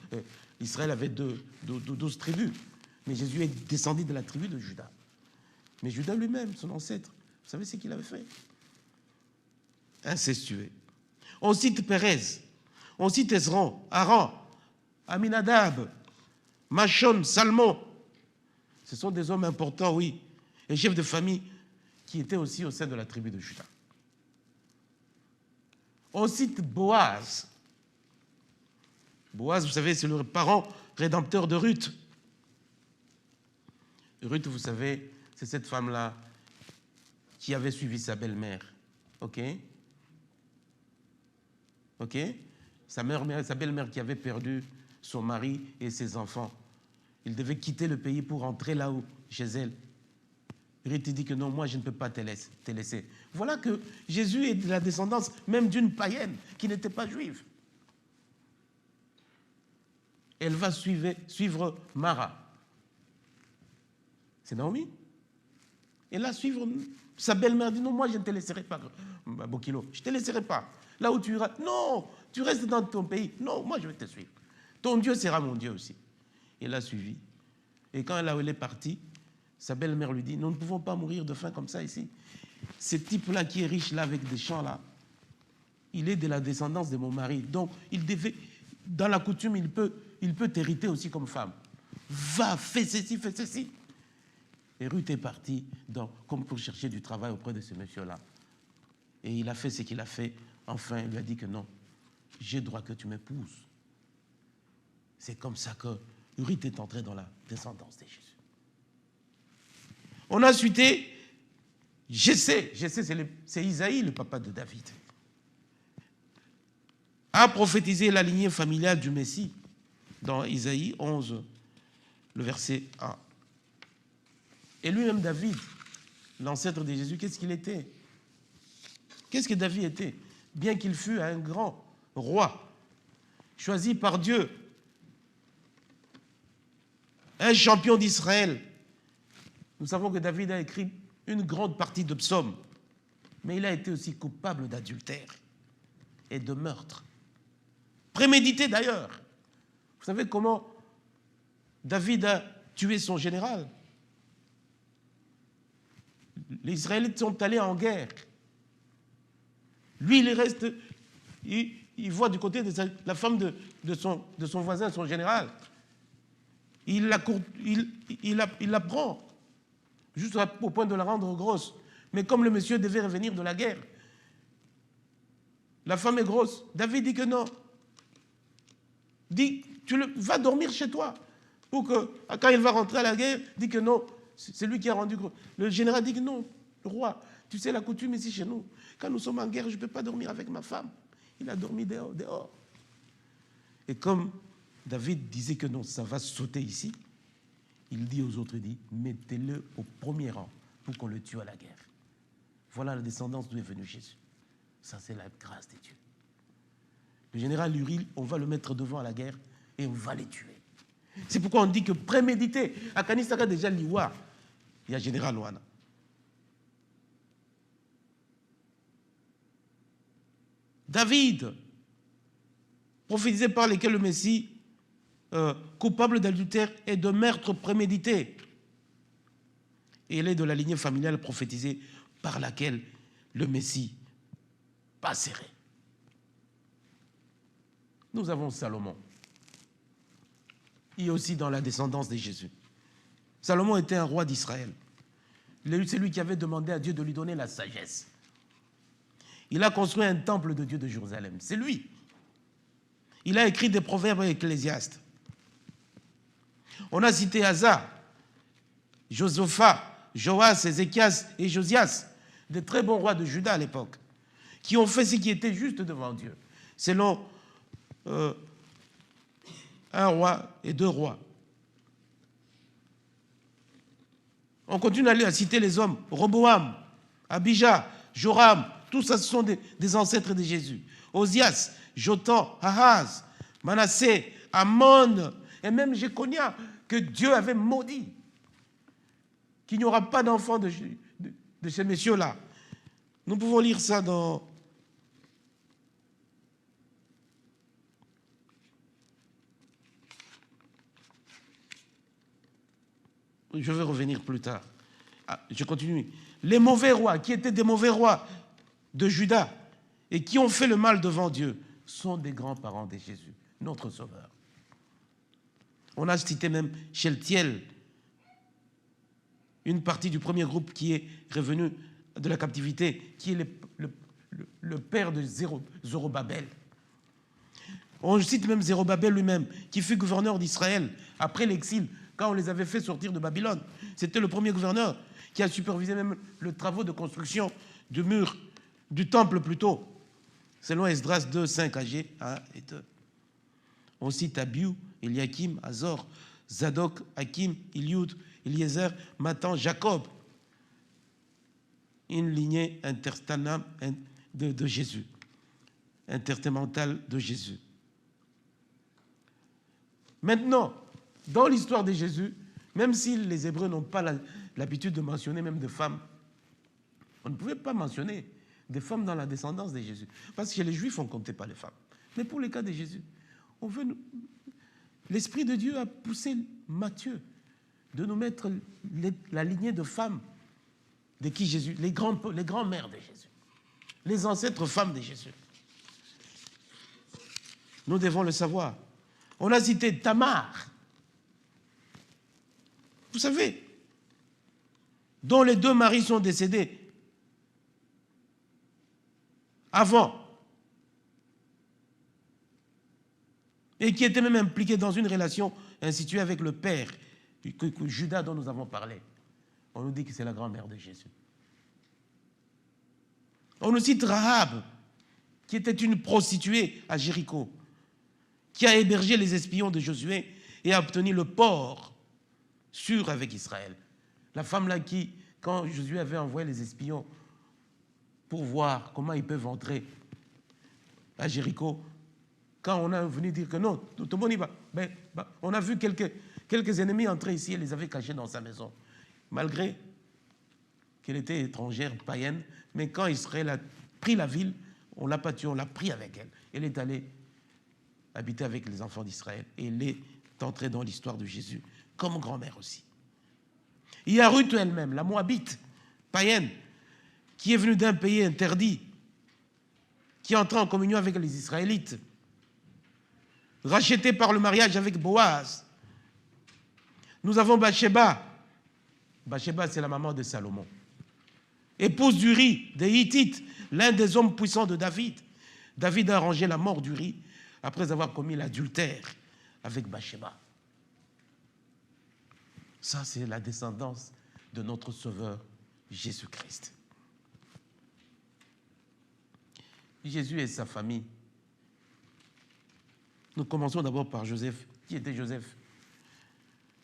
Israël avait 12 tribus. Mais Jésus est descendu de la tribu de Judas. Mais Judas lui-même, son ancêtre, vous savez ce qu'il avait fait? Incestueux. On cite Pérez, on cite Esron, Aaron, Aminadab, Machon, Salmon. Ce sont des hommes importants, oui, et chefs de famille qui étaient aussi au sein de la tribu de Juda. On cite Boaz. Boaz, vous savez, c'est le parent rédempteur de Ruth. Ruth, vous savez, c'est cette femme-là qui avait suivi sa belle-mère. OK? OK? Sa belle-mère qui avait perdu son mari et ses enfants. Il devait quitter le pays pour rentrer là-haut, chez elle. Ruth dit que non, moi je ne peux pas te laisser. Voilà que Jésus est de la descendance même d'une païenne qui n'était pas juive. Elle va suivre Mara. C'est Naomi. Elle va suivre sa belle-mère, dit non, moi je ne te laisserai pas, Bokilo, je ne te laisserai pas. Là où tu iras, non, tu restes dans ton pays. Non, moi je vais te suivre. Ton Dieu sera mon Dieu aussi. Elle l'a suivi. Et quand elle est partie, sa belle-mère lui dit, nous ne pouvons pas mourir de faim comme ça ici. Ce type-là qui est riche là avec des champs là, il est de la descendance de mon mari. Donc, il devait, dans la coutume, il peut t'hériter aussi comme femme. Va, fais ceci, fais ceci. Et Ruth est partie comme pour chercher du travail auprès de ce monsieur-là. Et il a fait ce qu'il a fait. Enfin, il lui a dit que non, j'ai droit que tu m'épouses. C'est comme ça que Ruth est entrée dans la descendance de Jésus. On a cité Jessé. Jessé, c'est Isaïe, le papa de David. A prophétisé la lignée familiale du Messie dans Isaïe 11, le verset 1. Et lui-même, David, l'ancêtre de Jésus, qu'est-ce qu'il était? Qu'est-ce que David était? Bien qu'il fût un grand roi, choisi par Dieu, un champion d'Israël. Nous savons que David a écrit une grande partie de psaumes, mais il a été aussi coupable d'adultère et de meurtre. Prémédité d'ailleurs. Vous savez comment David a tué son général? Les Israélites sont allés en guerre. Lui, il reste, il voit du côté de la femme de son voisin, son général. Il la prend, juste au point de la rendre grosse. Mais comme le monsieur devait revenir de la guerre, la femme est grosse. David dit que non. Dit, va dormir chez toi. Pour que, quand il va rentrer à la guerre, dit que non, c'est lui qui a rendu gros. Le général dit que non, le roi, tu sais la coutume ici chez nous. Quand nous sommes en guerre, je ne peux pas dormir avec ma femme. Il a dormi dehors. Et comme David disait que non, ça va sauter ici, il dit aux autres, il dit, mettez-le au premier rang pour qu'on le tue à la guerre. Voilà la descendance d'où est venu Jésus. Ça, c'est la grâce de Dieu. Le général Uri, on va le mettre devant à la guerre et on va les tuer. C'est pourquoi on dit que prémédité. À Kanistaka, déjà, l'Iwa, il y a général Ouana. David, prophétisé par lesquels le Messie, coupable d'adultère et de meurtre prémédité. Et il est de la lignée familiale prophétisée par laquelle le Messie passerait. Nous avons Salomon. Il est aussi dans la descendance de Jésus. Salomon était un roi d'Israël. C'est lui qui avait demandé à Dieu de lui donner la sagesse. Il a construit un temple de Dieu de Jérusalem. C'est lui. Il a écrit des proverbes ecclésiastes. On a cité Asa, Josaphat, Joas, Ézéchias et Josias, des très bons rois de Juda à l'époque, qui ont fait ce qui était juste devant Dieu, selon un roi et deux rois. On continue à citer les hommes, Roboam, Abijah, Joram, tout ça, ce sont des ancêtres de Jésus. Osias, Jotham, Ahaz, Manassé, Amon, et même Jéconia, que Dieu avait maudit, qu'il n'y aura pas d'enfants de ces messieurs-là. Nous pouvons lire ça dans... Je vais revenir plus tard. Je continue. Les mauvais rois, qui étaient des mauvais rois de Juda et qui ont fait le mal devant Dieu, sont des grands-parents de Jésus, notre Sauveur. On a cité même Shealtiel, une partie du premier groupe qui est revenu de la captivité, qui est le père de Zorobabel. On cite même Zorobabel lui-même, qui fut gouverneur d'Israël après l'exil, quand on les avait fait sortir de Babylone. C'était le premier gouverneur qui a supervisé même les travaux de construction du mur, du temple plutôt, selon Esdras 2, 5 AG 1 et 2. On cite Abiu, Eliakim, Azor, Zadok, Hakim, Iliud, Eliezer, Matan, Jacob. Une lignée intertestamental de Jésus. Intertestamental de Jésus. Maintenant, dans l'histoire de Jésus, même si les Hébreux n'ont pas l'habitude de mentionner même des femmes, on ne pouvait pas mentionner des femmes dans la descendance de Jésus. Parce que chez les Juifs, on ne comptait pas les femmes. Mais pour le cas de Jésus, l'Esprit de Dieu a poussé Matthieu de nous mettre la lignée de femmes de qui Jésus, les grands-mères de Jésus, les ancêtres femmes de Jésus. Nous devons le savoir. On a cité Tamar, vous savez, dont les deux maris sont décédés avant, et qui était même impliqué dans une relation instituée avec le père, Judas dont nous avons parlé. On nous dit que c'est la grand-mère de Jésus. On nous cite Rahab, qui était une prostituée à Jéricho, qui a hébergé les espions de Josué et a obtenu le port sûr avec Israël. La femme-là qui, quand Josué avait envoyé les espions pour voir comment ils peuvent entrer à Jéricho, quand on a venu dire que non, tout le monde y va, on a vu quelques ennemis entrer ici et les avait cachés dans sa maison. Malgré qu'elle était étrangère, païenne, mais quand Israël a pris la ville, on ne l'a pas tuée, on l'a pris avec elle. Elle est allée habiter avec les enfants d'Israël et elle est entrée dans l'histoire de Jésus, comme grand-mère aussi. Il y a Ruth elle-même, la Moabite, païenne, qui est venue d'un pays interdit qui est entré en communion avec les Israélites, racheté par le mariage avec Boaz. Nous avons Bathsheba. Bathsheba, c'est la maman de Salomon. Épouse d'Uri, des Hittites, l'un des hommes puissants de David. David a arrangé la mort d'Uri après avoir commis l'adultère avec Bathsheba. Ça, c'est la descendance de notre Sauveur Jésus-Christ. Jésus et sa famille. Nous commençons d'abord par Joseph. Qui était Joseph?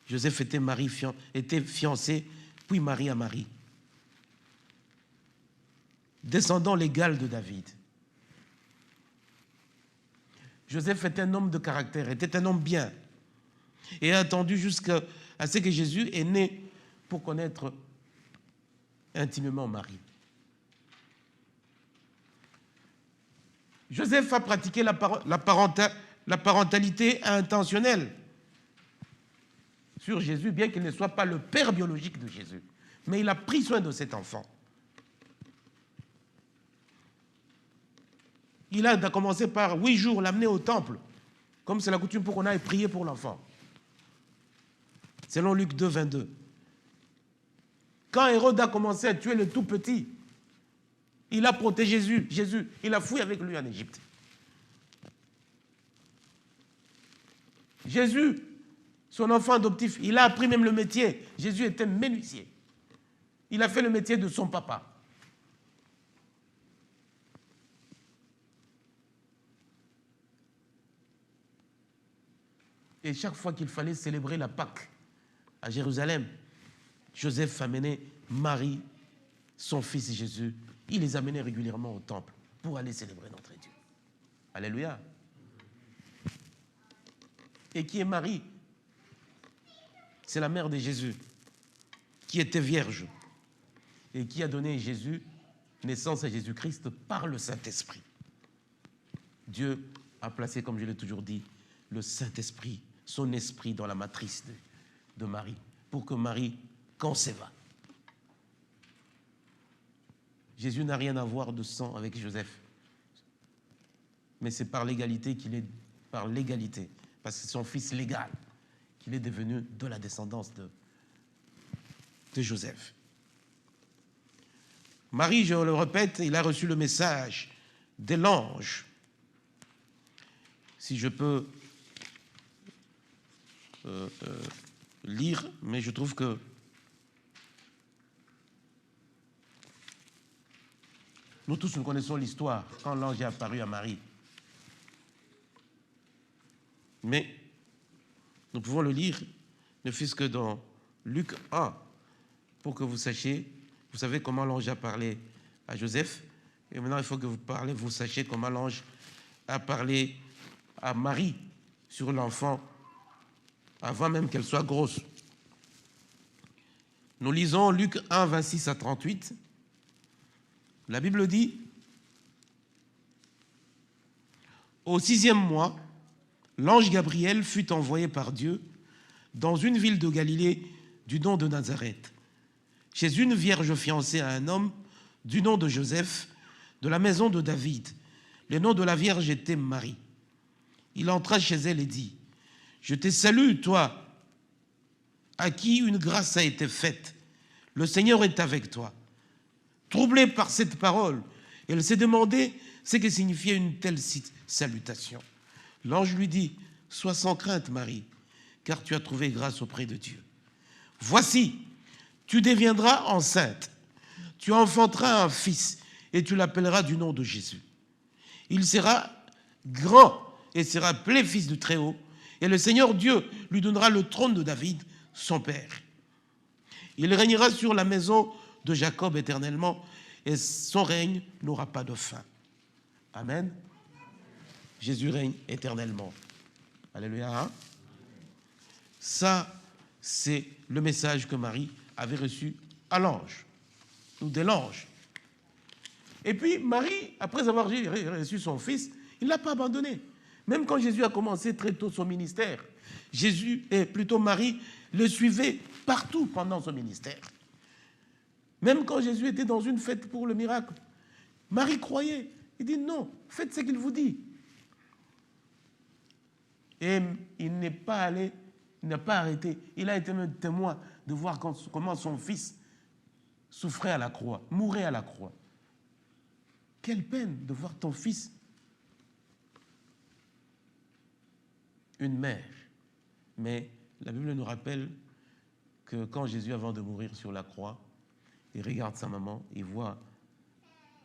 Joseph était fiancé, puis marié à Marie. Descendant légal de David. Joseph était un homme de caractère, était un homme bien, et a attendu jusqu'à ce que Jésus est né pour connaître intimement Marie. Joseph a pratiqué la parentalité intentionnelle sur Jésus, bien qu'il ne soit pas le père biologique de Jésus. Mais il a pris soin de cet enfant. Il a commencé par 8 jours l'amener au temple, comme c'est la coutume pour qu'on aille prier pour l'enfant. Selon Luc 2, 22. Quand Hérode a commencé à tuer le tout petit, il a protégé Jésus. Il a fui avec lui en Égypte. Jésus, son enfant adoptif, il a appris même le métier. Jésus était menuisier. Il a fait le métier de son papa. Et chaque fois qu'il fallait célébrer la Pâque à Jérusalem, Joseph amenait Marie, son fils Jésus. Il les amenait régulièrement au temple pour aller célébrer notre Dieu. Alléluia. Et qui est Marie? C'est la mère de Jésus, qui était vierge et qui a donné naissance à Jésus-Christ par le Saint-Esprit. Dieu a placé, comme je l'ai toujours dit, le Saint-Esprit, son esprit dans la matrice de Marie, pour que Marie concéva. Jésus n'a rien à voir de sang avec Joseph. Mais c'est par l'égalité parce que c'est son fils légal, qu'il est devenu de la descendance de Joseph. Marie, je le répète, il a reçu le message de l'ange. Si je peux lire, mais je trouve que nous tous nous connaissons l'histoire quand l'ange est apparu à Marie. Mais nous pouvons le lire, ne fût-ce que dans Luc 1, pour que vous sachiez, vous savez comment l'ange a parlé à Joseph, et maintenant il faut que vous sachiez comment l'ange a parlé à Marie sur l'enfant avant même qu'elle soit grosse. Nous lisons Luc 1, 26 à 38. La Bible dit, au 6e mois, l'ange Gabriel fut envoyé par Dieu dans une ville de Galilée du nom de Nazareth, chez une vierge fiancée à un homme du nom de Joseph, de la maison de David. Le nom de la vierge était Marie. Il entra chez elle et dit, « Je te salue, toi, à qui une grâce a été faite. Le Seigneur est avec toi. » Troublée par cette parole, elle s'est demandé ce que signifiait une telle salutation. L'ange lui dit, « Sois sans crainte, Marie, car tu as trouvé grâce auprès de Dieu. Voici, tu deviendras enceinte, tu enfanteras un fils, et tu l'appelleras du nom de Jésus. Il sera grand et sera appelé fils du Très-Haut, et le Seigneur Dieu lui donnera le trône de David, son père. Il régnera sur la maison de Jacob éternellement, et son règne n'aura pas de fin. » Amen. Jésus règne éternellement. Alléluia. Ça, c'est le message que Marie avait reçu à l'ange, ou de l'ange. Et puis Marie, après avoir reçu son fils, il ne l'a pas abandonné. Même quand Jésus a commencé très tôt son ministère, Marie le suivait partout pendant son ministère. Même quand Jésus était dans une fête pour le miracle, Marie croyait Il dit non, faites ce qu'il vous dit. Et il n'est pas allé, il n'a pas arrêté. Il a été même témoin de voir comment son fils souffrait à la croix, mourait à la croix. Quelle peine de voir ton fils. Une mère. Mais la Bible nous rappelle que quand Jésus, avant de mourir sur la croix, il regarde sa maman, il voit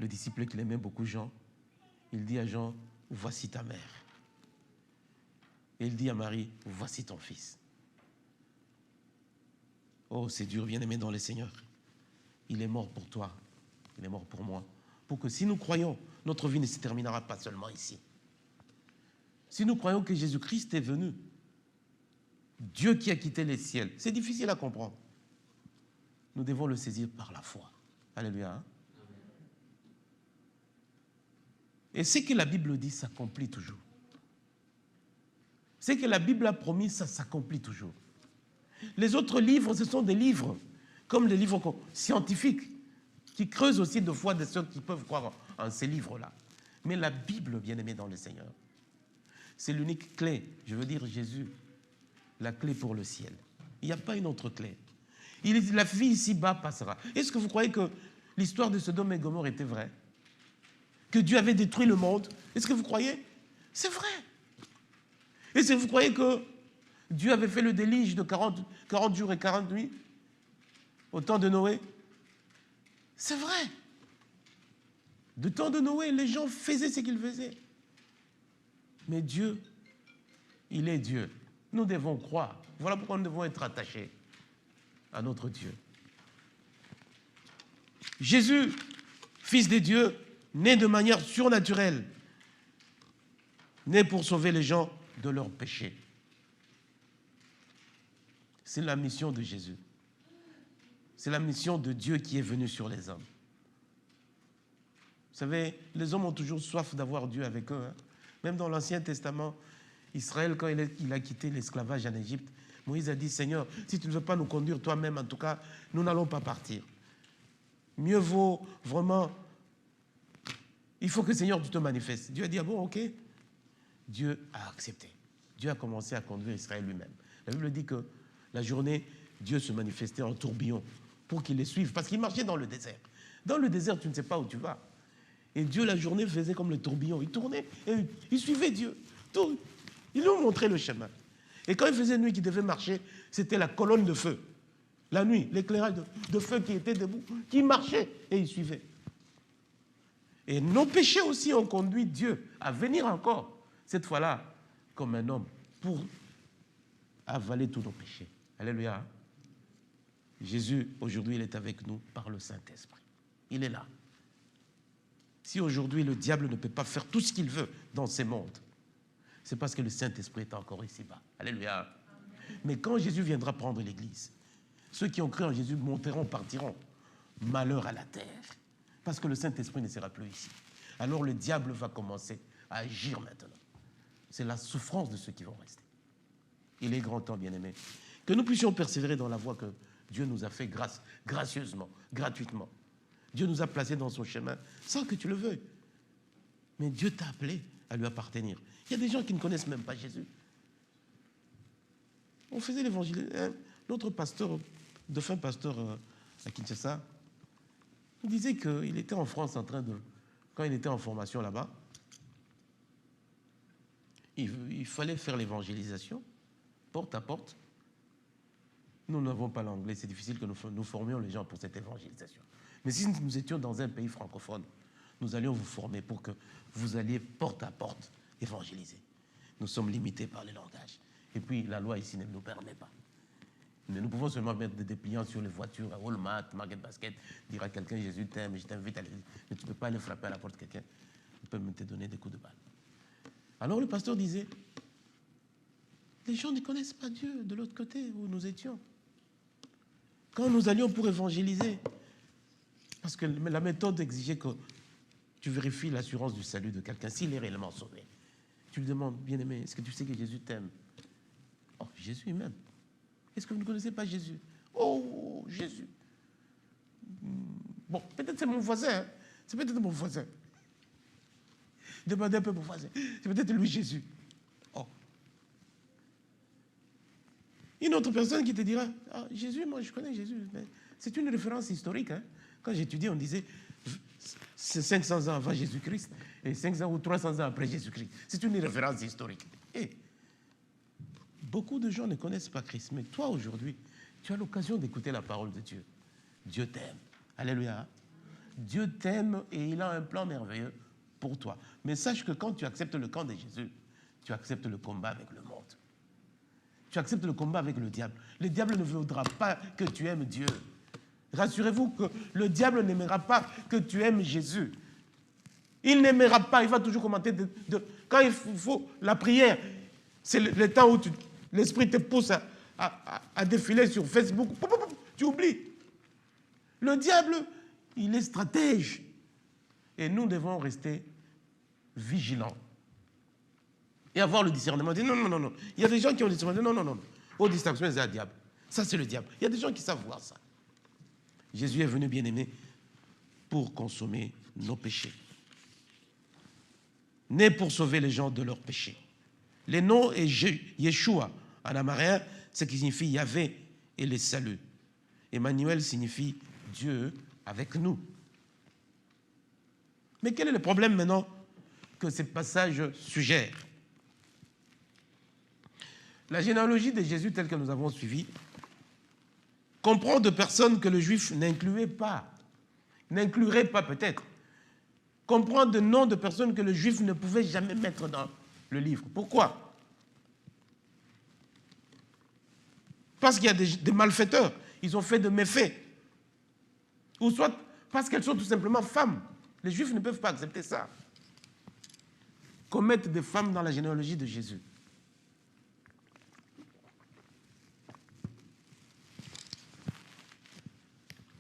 le disciple qu'il aimait beaucoup, Jean. Il dit à Jean, voici ta mère. Et il dit à Marie, voici ton fils. Oh, c'est dur, bien-aimé dans le Seigneur. Il est mort pour toi, il est mort pour moi. Pour que si nous croyons, notre vie ne se terminera pas seulement ici. Si nous croyons que Jésus-Christ est venu, Dieu qui a quitté les ciels, c'est difficile à comprendre. Nous devons le saisir par la foi. Alléluia. Hein? Et ce que la Bible dit s'accomplit toujours. Ce que la Bible a promis, ça s'accomplit toujours. Les autres livres, ce sont des livres, comme les livres scientifiques, qui creusent aussi de foi de ceux qui peuvent croire en ces livres-là. Mais la Bible, bien-aimée dans le Seigneur, c'est l'unique clé, je veux dire Jésus, la clé pour le ciel. Il n'y a pas une autre clé. La vie ici-bas passera. Est-ce que vous croyez que l'histoire de Sodome et Gomorrhe était vraie? Que Dieu avait détruit le monde? Est-ce que vous croyez? C'est vrai. Est-ce que vous croyez que Dieu avait fait le déluge de 40 jours et 40 nuits au temps de Noé? C'est vrai. Du temps de Noé, les gens faisaient ce qu'ils faisaient. Mais Dieu, il est Dieu. Nous devons croire. Voilà pourquoi nous devons être attachés à notre Dieu. Jésus, Fils de Dieu, né de manière surnaturelle, né pour sauver les gens de leurs péchés. C'est la mission de Jésus. C'est la mission de Dieu qui est venu sur les hommes. Vous savez, les hommes ont toujours soif d'avoir Dieu avec eux. Hein. Même dans l'Ancien Testament, Israël, quand il a quitté l'esclavage en Égypte, Moïse a dit, Seigneur, si tu ne veux pas nous conduire toi-même, en tout cas, nous n'allons pas partir. Mieux vaut vraiment, il faut que Seigneur, tu te manifestes. Dieu a dit, ah bon, ok. Dieu a accepté. Dieu a commencé à conduire Israël lui-même. La Bible dit que la journée, Dieu se manifestait en tourbillon pour qu'il les suive, parce qu'il marchait dans le désert. Dans le désert, tu ne sais pas où tu vas. Et Dieu, la journée, faisait comme le tourbillon. Il tournait et il suivait Dieu. Il nous montrait le chemin. Et quand il faisait nuit qu'il devait marcher, c'était la colonne de feu. La nuit, l'éclairage de feu qui était debout, qui marchait et il suivait. Et nos péchés aussi ont conduit Dieu à venir encore, cette fois-là, comme un homme, pour avaler tous nos péchés. Alléluia. Jésus, aujourd'hui, il est avec nous par le Saint-Esprit. Il est là. Si aujourd'hui, le diable ne peut pas faire tout ce qu'il veut dans ces mondes, c'est parce que le Saint-Esprit est encore ici-bas. Alléluia. Amen. Mais quand Jésus viendra prendre l'Église, ceux qui ont cru en Jésus monteront, partiront. Malheur à la terre. Parce que le Saint-Esprit ne sera plus ici. Alors le diable va commencer à agir maintenant. C'est la souffrance de ceux qui vont rester. Il est grand temps, bien-aimés, que nous puissions persévérer dans la voie que Dieu nous a fait gracieusement, gratuitement. Dieu nous a placés dans son chemin sans que tu le veuilles. Mais Dieu t'a appelé à lui appartenir. Il y a des gens qui ne connaissent même pas Jésus. On faisait l'évangile. Notre pasteur, défunt pasteur à Kinshasa, il disait qu'il était en France en train de... Quand il était en formation là-bas, il fallait faire l'évangélisation, porte à porte. Nous n'avons pas l'anglais, c'est difficile que nous formions les gens pour cette évangélisation. Mais si nous étions dans un pays francophone, nous allions vous former pour que vous alliez porte à porte évangéliser. Nous sommes limités par le langage. Et puis, la loi ici ne nous permet pas. Mais nous pouvons seulement mettre des dépliants sur les voitures, à Walmart, Market Basket, dire à quelqu'un, Jésus t'aime, je t'invite à aller. Mais tu ne peux pas aller frapper à la porte de quelqu'un. Il peut même te donner des coups de balle. Alors le pasteur disait, les gens ne connaissent pas Dieu de l'autre côté où nous étions. Quand nous allions pour évangéliser, parce que la méthode exigeait que tu vérifies l'assurance du salut de quelqu'un, s'il est réellement sauvé. Tu lui demandes, bien-aimé, est-ce que tu sais que Jésus t'aime? Oh, Jésus m'aime. Est-ce que vous ne connaissez pas Jésus? Oh, Jésus. Bon, peut-être c'est mon voisin. Hein. C'est peut-être mon voisin. Demandez un peu pour voir. C'est peut-être lui Jésus. Oh. Une autre personne qui te dira, ah, Jésus, moi je connais Jésus. Mais c'est une référence historique. Hein. Quand j'étudiais, on disait, c'est 500 ans avant Jésus-Christ et 500 ou 300 ans après Jésus-Christ. C'est une référence historique. Et beaucoup de gens ne connaissent pas Christ. Mais toi, aujourd'hui, tu as l'occasion d'écouter la parole de Dieu. Dieu t'aime. Alléluia. Dieu t'aime et il a un plan merveilleux pour toi. Mais sache que quand tu acceptes le camp de Jésus, tu acceptes le combat avec le monde. Tu acceptes le combat avec le diable. Le diable ne voudra pas que tu aimes Dieu. Rassurez-vous que le diable n'aimera pas que tu aimes Jésus. Il n'aimera pas, il va toujours commenter. Quand il faut la prière, c'est le temps où l'esprit te pousse à défiler sur Facebook. Tu oublies. Le diable, il est stratège. Et nous devons rester vigilants. Et avoir le discernement. Dire non. Il y a des gens qui ont le discernement. Non. Aux distractions, c'est le diable. Ça, c'est le diable. Il y a des gens qui savent voir ça. Jésus est venu, bien-aimé, pour consommer nos péchés. Né pour sauver les gens de leurs péchés. Le nom est Yeshua en amaréen, ce qui signifie Yahvé et les saluts. Emmanuel signifie Dieu avec nous. Mais quel est le problème maintenant que ce passage suggère? La généalogie de Jésus telle que nous avons suivie comprend de personnes que le juif n'inclurait pas peut-être, comprend de noms de personnes que le juif ne pouvait jamais mettre dans le livre. Pourquoi? Parce qu'il y a des malfaiteurs, ils ont fait de méfaits. Ou soit parce qu'elles sont tout simplement femmes. Les juifs ne peuvent pas accepter ça. Qu'on mette des femmes dans la généalogie de Jésus.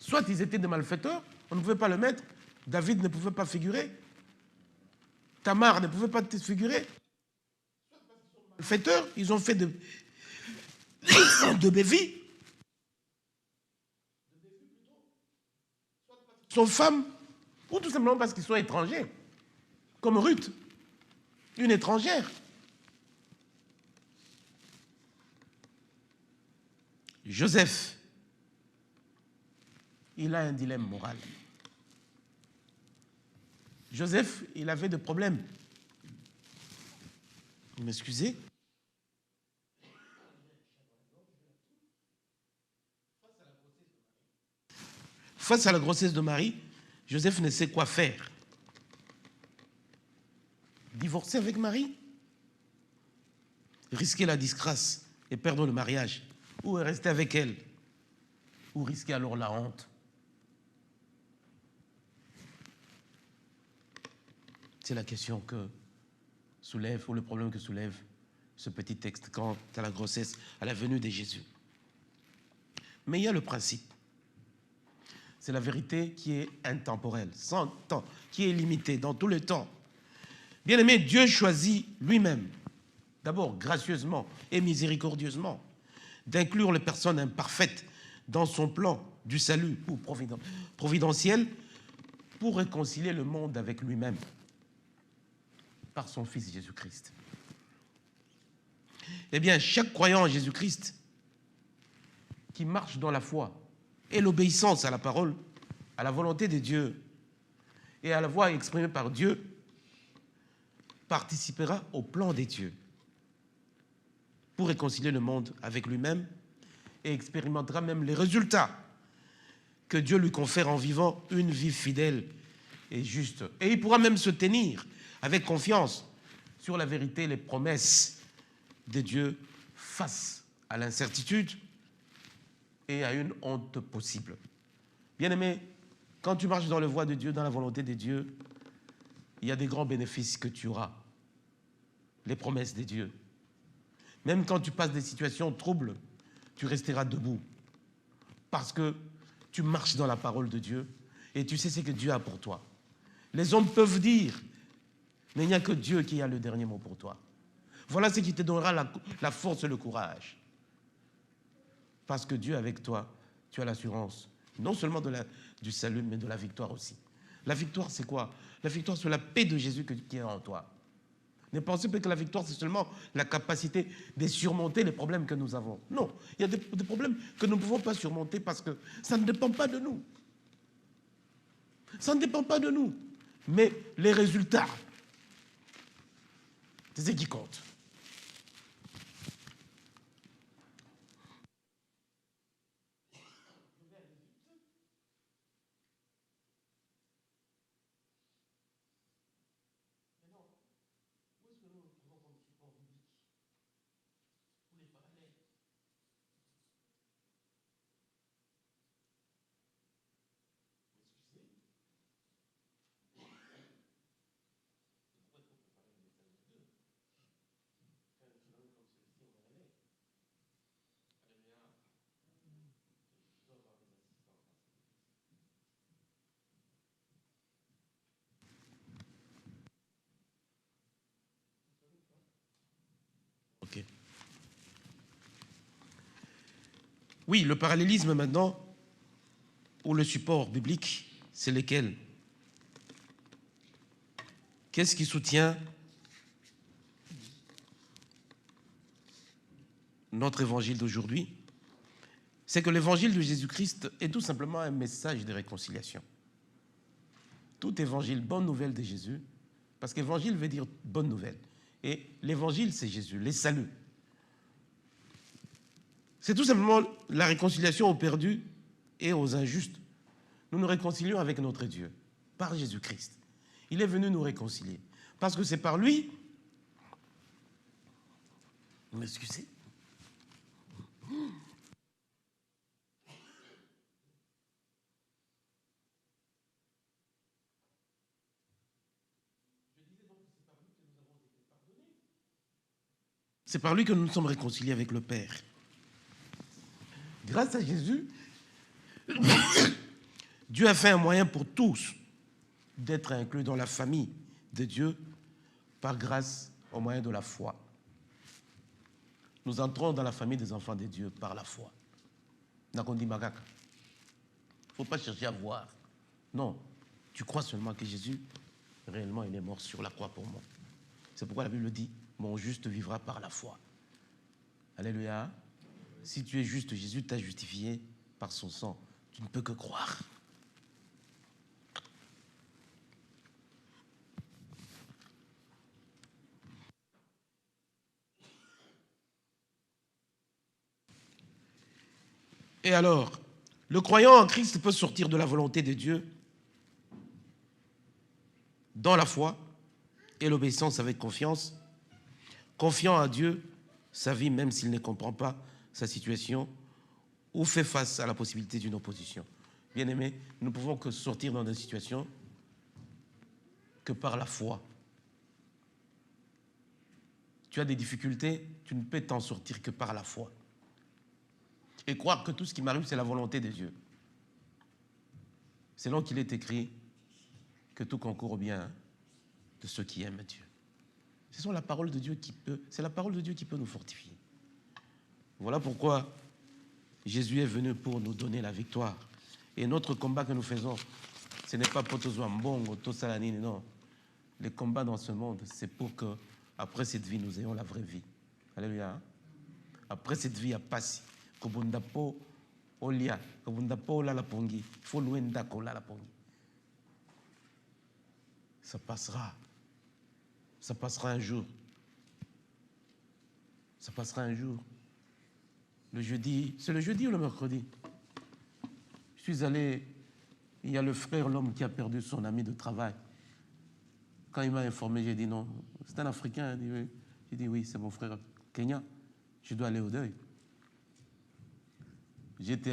Soit ils étaient des malfaiteurs, on ne pouvait pas le mettre. David ne pouvait pas figurer. Tamar ne pouvait pas figurer. Malfaiteurs, ils ont fait de bévis. Ils sont femmes, ou tout simplement parce qu'ils sont étrangers. Comme Ruth, une étrangère. Joseph, il a un dilemme moral. Joseph, il avait des problèmes. Vous m'excusez? Face à la grossesse de Marie, Joseph ne sait quoi faire. Divorcer avec Marie? Risquer la disgrâce et perdre le mariage? Ou rester avec elle? Ou risquer alors la honte? C'est la question que soulève, ou le problème que soulève ce petit texte quant à la grossesse, à la venue de Jésus. Mais il y a le principe. C'est la vérité qui est intemporelle, sans temps, qui est limitée dans tout le temps. Bien-aimé, Dieu choisit lui-même, d'abord gracieusement et miséricordieusement, d'inclure les personnes imparfaites dans son plan du salut ou providentiel pour réconcilier le monde avec lui-même par son Fils Jésus-Christ. Eh bien, chaque croyant en Jésus-Christ qui marche dans la foi et l'obéissance à la parole, à la volonté de Dieu et à la voix exprimée par Dieu, participera au plan des dieux pour réconcilier le monde avec lui-même et expérimentera même les résultats que Dieu lui confère en vivant une vie fidèle et juste. Et il pourra même se tenir avec confiance sur la vérité et les promesses de Dieu face à l'incertitude et à une honte possible. Bien-aimé, quand tu marches dans la voie de Dieu, dans la volonté de Dieu, il y a des grands bénéfices que tu auras. Les promesses de Dieu. Même quand tu passes des situations troubles, tu resteras debout. Parce que tu marches dans la parole de Dieu et tu sais ce que Dieu a pour toi. Les hommes peuvent dire, mais il n'y a que Dieu qui a le dernier mot pour toi. Voilà ce qui te donnera la force et le courage. Parce que Dieu avec toi, tu as l'assurance, non seulement du salut, mais de la victoire aussi. La victoire, c'est quoi? La victoire, c'est la paix de Jésus qui est en toi. Ne pensez pas que la victoire, c'est seulement la capacité de surmonter les problèmes que nous avons. Non, il y a des problèmes que nous ne pouvons pas surmonter parce que ça ne dépend pas de nous. Ça ne dépend pas de nous. Mais les résultats, c'est ce qui compte. Ok. Oui, le parallélisme maintenant, ou le support biblique, c'est lesquels? Qu'est-ce qui soutient notre évangile d'aujourd'hui? C'est que l'évangile de Jésus-Christ est tout simplement un message de réconciliation. Tout évangile, bonne nouvelle de Jésus, parce qu'évangile veut dire bonne nouvelle. Et l'évangile, c'est Jésus, les saluts. C'est tout simplement la réconciliation aux perdus et aux injustes. Nous nous réconcilions avec notre Dieu, par Jésus-Christ. Il est venu nous réconcilier. Parce que c'est par lui... Vous m'excusez? C'est par lui que nous nous sommes réconciliés avec le Père. Grâce à Jésus, Dieu a fait un moyen pour tous d'être inclus dans la famille de Dieu par grâce au moyen de la foi. Nous entrons dans la famille des enfants de Dieu par la foi. Nakondi Magaka. Il ne faut pas chercher à voir. Non, tu crois seulement que Jésus, réellement, il est mort sur la croix pour moi. C'est pourquoi la Bible dit, mon juste vivra par la foi. Alléluia. Si tu es juste, Jésus t'a justifié par son sang. Tu ne peux que croire. Et alors, le croyant en Christ peut sortir de la volonté de Dieu dans la foi et l'obéissance avec confiance, confiant à Dieu sa vie même s'il ne comprend pas sa situation ou fait face à la possibilité d'une opposition. Bien-aimés, nous ne pouvons que sortir dans des situations que par la foi. Tu as des difficultés, tu ne peux t'en sortir que par la foi. Et croire que tout ce qui m'arrive, c'est la volonté de Dieu. C'est là qu'il est écrit que tout concourt au bien de ceux qui aiment Dieu. C'est la parole de Dieu qui peut nous fortifier. Voilà pourquoi Jésus est venu pour nous donner la victoire. Et notre combat que nous faisons, ce n'est pas pour tous mbongo, tous salanine, non. Le combat dans ce monde, c'est pour que, après cette vie, nous ayons la vraie vie. Alléluia. Après cette vie, à passer. Kobundapo olia, kobundapo la pongi, il faut louer ndako la pongi. Ça passera. Ça passera un jour. Ça passera un jour. Le jeudi, c'est le jeudi ou le mercredi? Je suis allé, il y a le frère, l'homme qui a perdu son ami de travail. Quand il m'a informé, j'ai dit non. C'est un Africain. J'ai dit oui, c'est mon frère Kenya. Je dois aller au deuil. J'étais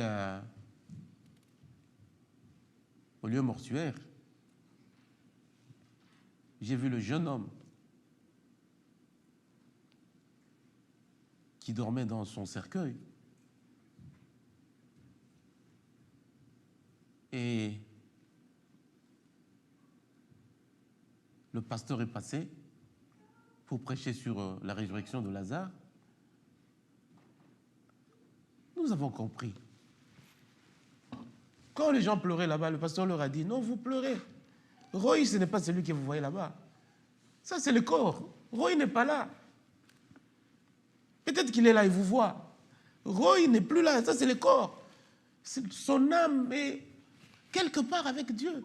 au lieu mortuaire. J'ai vu le jeune homme qui dormait dans son cercueil. Et le pasteur est passé pour prêcher sur la résurrection de Lazare. Nous avons compris. Quand les gens pleuraient là-bas, le pasteur leur a dit, non, vous pleurez. Roy, ce n'est pas celui que vous voyez là-bas. Ça, c'est le corps. Roy n'est pas là. Peut-être qu'il est là et vous voit. Roy n'est plus là. Ça, c'est le corps. Son âme est quelque part avec Dieu.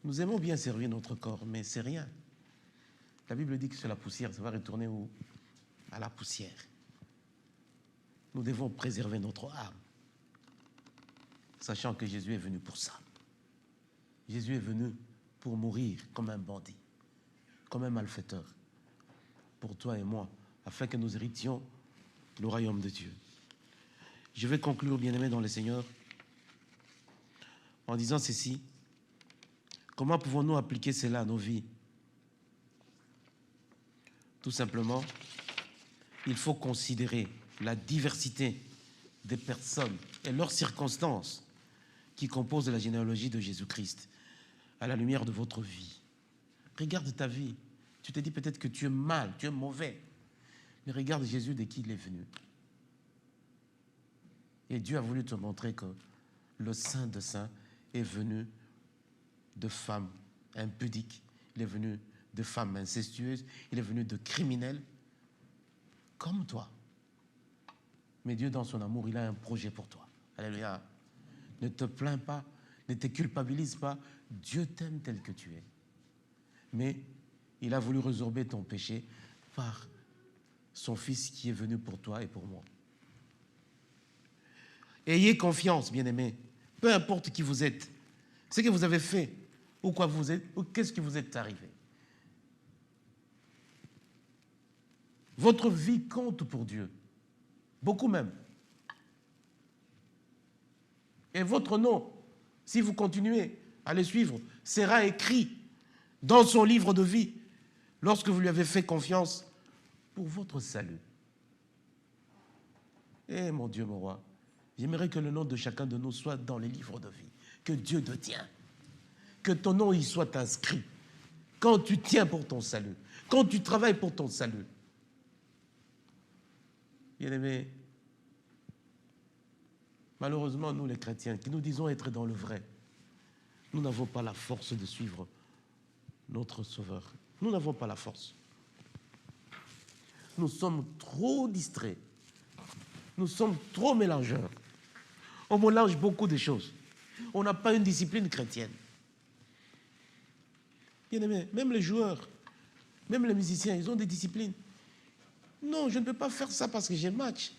Nous aimons bien servir notre corps, mais c'est rien. La Bible dit que c'est la poussière, ça va retourner où? À la poussière. Nous devons préserver notre âme, sachant que Jésus est venu pour ça. Jésus est venu pour mourir comme un bandit, comme un malfaiteur, pour toi et moi, afin que nous héritions le royaume de Dieu. Je vais conclure, bien-aimés dans le Seigneur, en disant ceci. Comment pouvons-nous appliquer cela à nos vies? Tout simplement, il faut considérer la diversité des personnes et leurs circonstances qui composent la généalogie de Jésus-Christ à la lumière de votre vie. Regarde ta vie. Tu te dis peut-être que tu es mal, tu es mauvais. Mais regarde Jésus de qui il est venu. Et Dieu a voulu te montrer que le Saint de Saints est venu de femmes impudiques. Il est venu de femmes incestueuses. Il est venu de criminels comme toi. Mais Dieu, dans son amour, il a un projet pour toi. Alléluia. Ne te plains pas, ne te culpabilise pas. Dieu t'aime tel que tu es. Mais il a voulu résorber ton péché par son Fils qui est venu pour toi et pour moi. Ayez confiance, bien-aimés. Peu importe qui vous êtes, ce que vous avez fait, ou quoi vous êtes, ou qu'est-ce qui vous est arrivé. Votre vie compte pour Dieu. Beaucoup même. Et votre nom, si vous continuez à le suivre, sera écrit dans son livre de vie lorsque vous lui avez fait confiance pour votre salut. Eh mon Dieu, mon roi, j'aimerais que le nom de chacun de nous soit dans les livres de vie, que Dieu te tient, que ton nom y soit inscrit. Quand tu tiens pour ton salut, quand tu travailles pour ton salut. Bien-aimés, malheureusement, nous les chrétiens, qui nous disons être dans le vrai, nous n'avons pas la force de suivre notre Sauveur. Nous n'avons pas la force. Nous sommes trop distraits. Nous sommes trop mélangeurs. On mélange beaucoup de choses. On n'a pas une discipline chrétienne. Bien-aimés, même les joueurs, même les musiciens, ils ont des disciplines. Non, je ne peux pas faire ça parce que j'ai le match.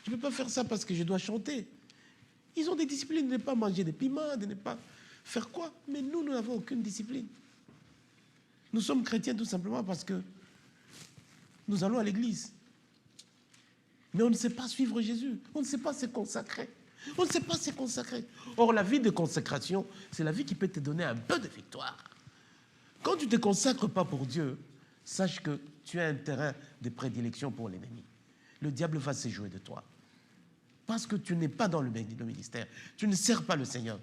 Je ne peux pas faire ça parce que je dois chanter. Ils ont des disciplines de ne pas manger des piments, de ne pas faire quoi. Mais nous n'avons aucune discipline. Nous sommes chrétiens tout simplement parce que nous allons à l'église. Mais on ne sait pas suivre Jésus. On ne sait pas se consacrer. On ne sait pas se consacrer. Or, la vie de consécration, c'est la vie qui peut te donner un peu de victoire. Quand tu ne te consacres pas pour Dieu, sache que tu as un terrain de prédilection pour l'ennemi. Le diable va se jouer de toi. Parce que tu n'es pas dans le ministère. Tu ne sers pas le Seigneur.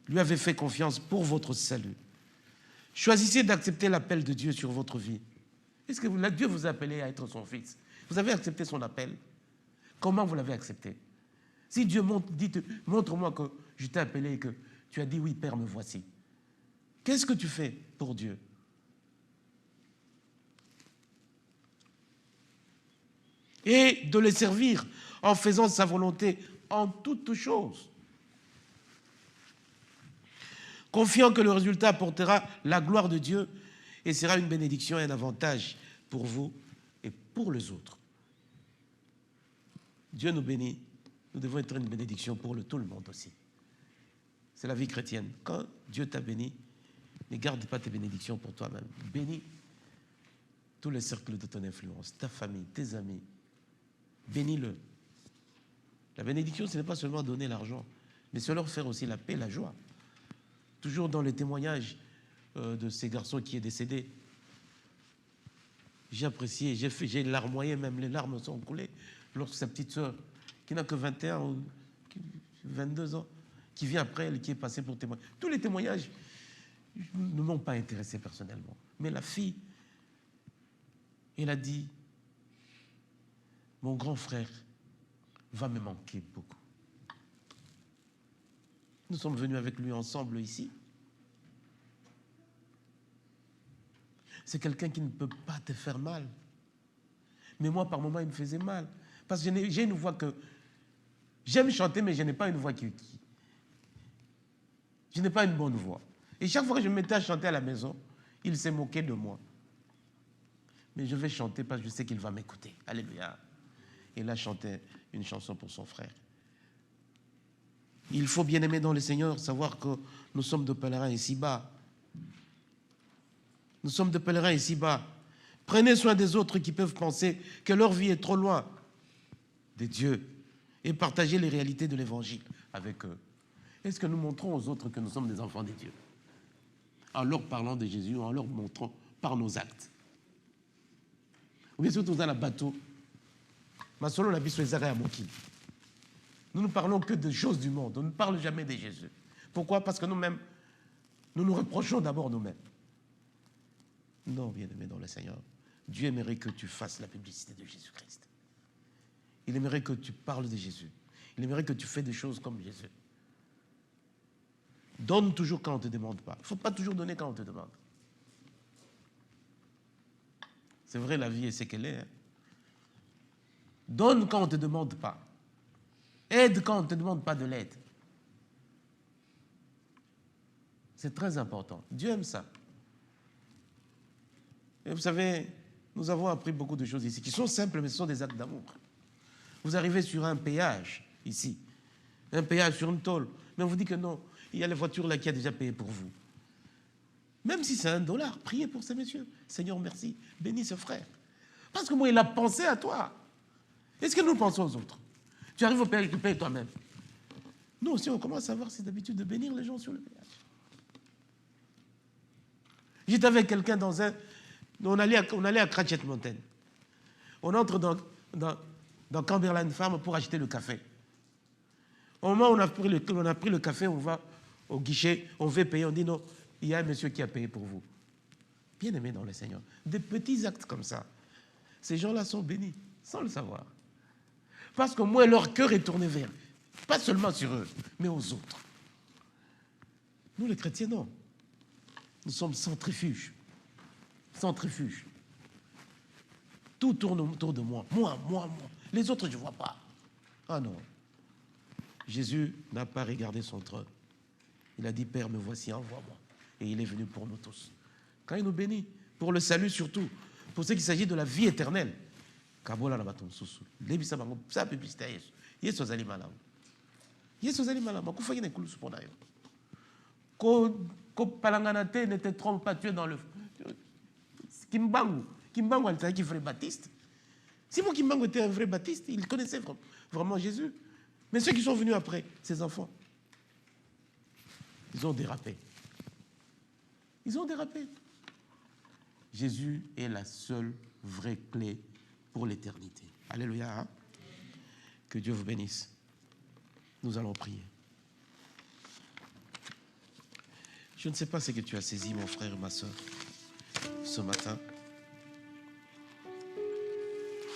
Lui avez fait confiance pour votre salut. Choisissez d'accepter l'appel de Dieu sur votre vie. Est-ce que Dieu vous a appelé à être son fils? Vous avez accepté son appel? Comment vous l'avez accepté? Si Dieu dit, montre-moi que je t'ai appelé et que tu as dit oui, Père, me voici. Qu'est-ce que tu fais pour Dieu? Et de le servir en faisant sa volonté en toutes choses. Confiant que le résultat apportera la gloire de Dieu et sera une bénédiction et un avantage pour vous et pour les autres. Dieu nous bénit. Nous devons être une bénédiction pour tout le monde aussi. C'est la vie chrétienne. Quand Dieu t'a béni, ne garde pas tes bénédictions pour toi-même. Bénis tous les cercles de ton influence, ta famille, tes amis. Bénis-le. La bénédiction, ce n'est pas seulement donner l'argent, mais c'est leur faire aussi la paix, la joie. Toujours dans les témoignages de ces garçons qui est décédé, j'ai apprécié, j'ai larmoyé, même les larmes sont coulées, lorsque sa petite sœur, qui n'a que 21 ou 22 ans, qui vient après elle, qui est passée pour témoigner. Tous les témoignages ne m'ont pas intéressé personnellement. Mais la fille, elle a dit, mon grand frère va me manquer beaucoup. Nous sommes venus avec lui ensemble ici. C'est quelqu'un qui ne peut pas te faire mal. Mais moi, par moments, il me faisait mal. Parce que j'ai une voix que... J'aime chanter, mais je n'ai pas une voix qui... Je n'ai pas une bonne voix. Et chaque fois que je me mettais à chanter à la maison, il s'est moqué de moi. Mais je vais chanter parce que je sais qu'il va m'écouter. Alléluia. Et là, chanter une chanson pour son frère. Il faut, bien aimer dans le Seigneur, savoir que nous sommes de pèlerins ici-bas. Nous sommes de pèlerins ici-bas. Prenez soin des autres qui peuvent penser que leur vie est trop loin de Dieu et partagez les réalités de l'Évangile avec eux. Est-ce que nous montrons aux autres que nous sommes des enfants de Dieu en leur parlant de Jésus, en leur montrant par nos actes? Ou bien surtout dans le bateau, nous ne parlons que de choses du monde, on ne parle jamais de Jésus. Pourquoi? Parce que nous-mêmes, nous nous reprochons d'abord nous-mêmes. Non, bien-aimé dans le Seigneur, Dieu aimerait que tu fasses la publicité de Jésus-Christ. Il aimerait que tu parles de Jésus. Il aimerait que tu fasses des choses comme Jésus. Donne toujours quand on ne te demande pas. Il ne faut pas toujours donner quand on te demande. C'est vrai, la vie est ce qu'elle est. Hein. Donne quand on ne te demande pas. Aide quand on ne te demande pas de l'aide. C'est très important. Dieu aime ça. Et vous savez, nous avons appris beaucoup de choses ici, qui sont simples, mais ce sont des actes d'amour. Vous arrivez sur un péage, ici, un péage sur une tôle, mais on vous dit que non, il y a la voiture là qui a déjà payé pour vous. Même si c'est $1, priez pour ces messieurs. Seigneur, merci, bénis ce frère. Parce que moi, il a pensé à toi. Est-ce que nous pensons aux autres? Tu arrives au péage, tu payes toi-même. Nous aussi, on commence à avoir cette habitude de bénir les gens sur le péage. J'étais avec quelqu'un dans un... On allait à Cratchit Mountain. On entre dans Cumberland Farm pour acheter le café. Au moment où on a pris le café, on va au guichet, on veut payer, on dit non, il y a un monsieur qui a payé pour vous. Bien aimé dans le Seigneur. Des petits actes comme ça. Ces gens-là sont bénis, sans le savoir. Parce que moi, leur cœur est tourné vers, pas seulement sur eux, mais aux autres. Nous, les chrétiens, non. Nous sommes centrifuges. Centrifuge. Tout tourne autour de moi. Moi. Les autres, je ne vois pas. Ah non. Jésus n'a pas regardé son trône. Il a dit, Père, me voici, envoie-moi. Et il est venu pour nous tous. Quand il nous bénit, pour le salut surtout, pour ce qu'il s'agit de la vie éternelle. Kabola na baton susu. Lebisa bango sa publicité Yesu. Yesu azali malamu. Yesu azali malamu. Ko fayina kulusu pona yo. Ko palangana te ne te trompe pas, tu es dans le Kimbangu était un vrai baptiste. Si vous Kimbangu était un vrai baptiste, il connaissait vraiment Jésus. Mais ceux qui sont venus après, ses enfants, ils ont dérapé. Ils ont dérapé. Jésus est la seule vraie clé pour l'éternité. Alléluia. Hein? Que Dieu vous bénisse. Nous allons prier. Je ne sais pas ce que tu as saisi, mon frère et ma soeur, ce matin.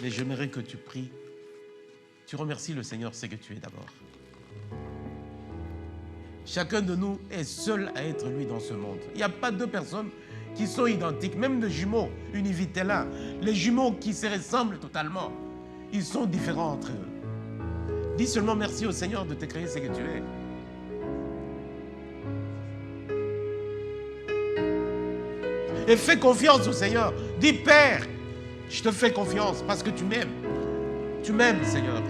Mais j'aimerais que tu pries. Tu remercies le Seigneur, c'est que tu es d'abord. Chacun de nous est seul à être lui dans ce monde. Il n'y a pas deux personnes qui sont identiques, même de jumeaux, Univitella. Les jumeaux qui se ressemblent totalement, ils sont différents entre eux. Dis seulement merci au Seigneur de te créer ce que tu es. Et fais confiance au Seigneur. Dis, Père, je te fais confiance parce que tu m'aimes. Tu m'aimes, Seigneur.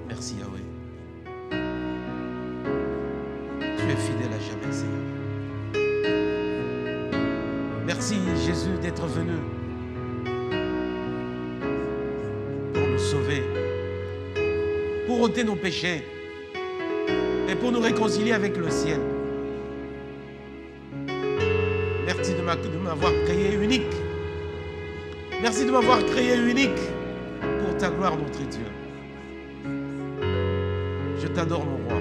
Merci, Yahweh. Tu es fidèle à jamais, Seigneur. Merci, Jésus, d'être venu pour nous sauver, pour ôter nos péchés et pour nous réconcilier avec le ciel. Merci de m'avoir créé unique. Merci de m'avoir créé unique pour ta gloire, notre Dieu. Je t'adore, mon roi.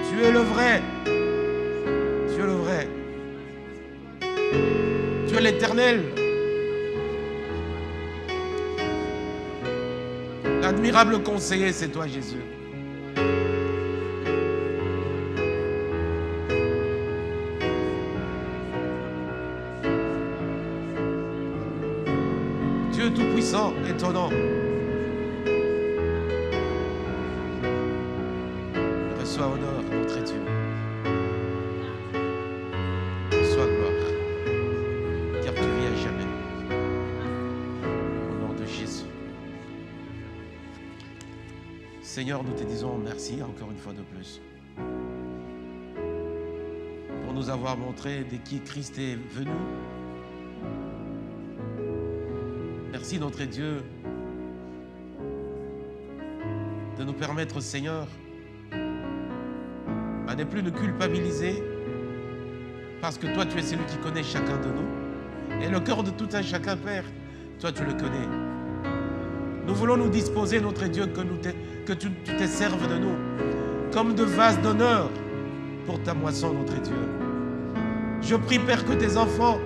Tu es le vrai. Tu es le vrai. Tu es l'éternel. L'admirable conseiller, c'est toi, Jésus. Dieu Tout-Puissant, étonnant. Reçois honneur, notre Dieu. Reçois gloire, car tu vis à jamais. Au nom de Jésus. Seigneur, nous te disons merci encore une fois de plus pour nous avoir montré de qui Christ est venu. Merci notre Dieu de nous permettre, Seigneur, à ne plus nous culpabiliser parce que toi tu es celui qui connaît chacun de nous et le cœur de tout un chacun, Père, toi tu le connais. Nous voulons nous disposer, notre Dieu, que tu te serves de nous comme de vases d'honneur pour ta moisson, notre Dieu. Je prie, Père, que tes enfants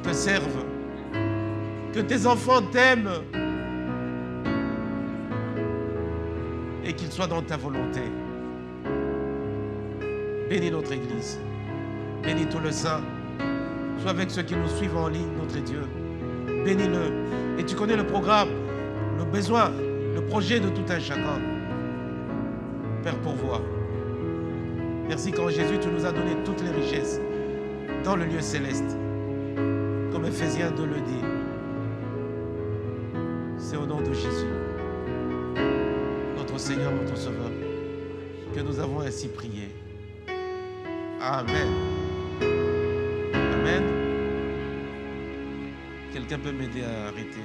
te servent, que tes enfants t'aiment et qu'ils soient dans ta volonté. Bénis notre Église, bénis tout le saint, sois avec ceux qui nous suivent en ligne, notre Dieu. Bénis-le. Et tu connais le programme, le besoin, le projet de tout un chacun. Père, pourvois. Merci qu'en Jésus, tu nous as donné toutes les richesses dans le lieu céleste. Comme Ephésiens 2 le dit. C'est au nom de Jésus, notre Seigneur, notre Sauveur, que nous avons ainsi prié. Amen. Amen. Quelqu'un peut m'aider à arrêter?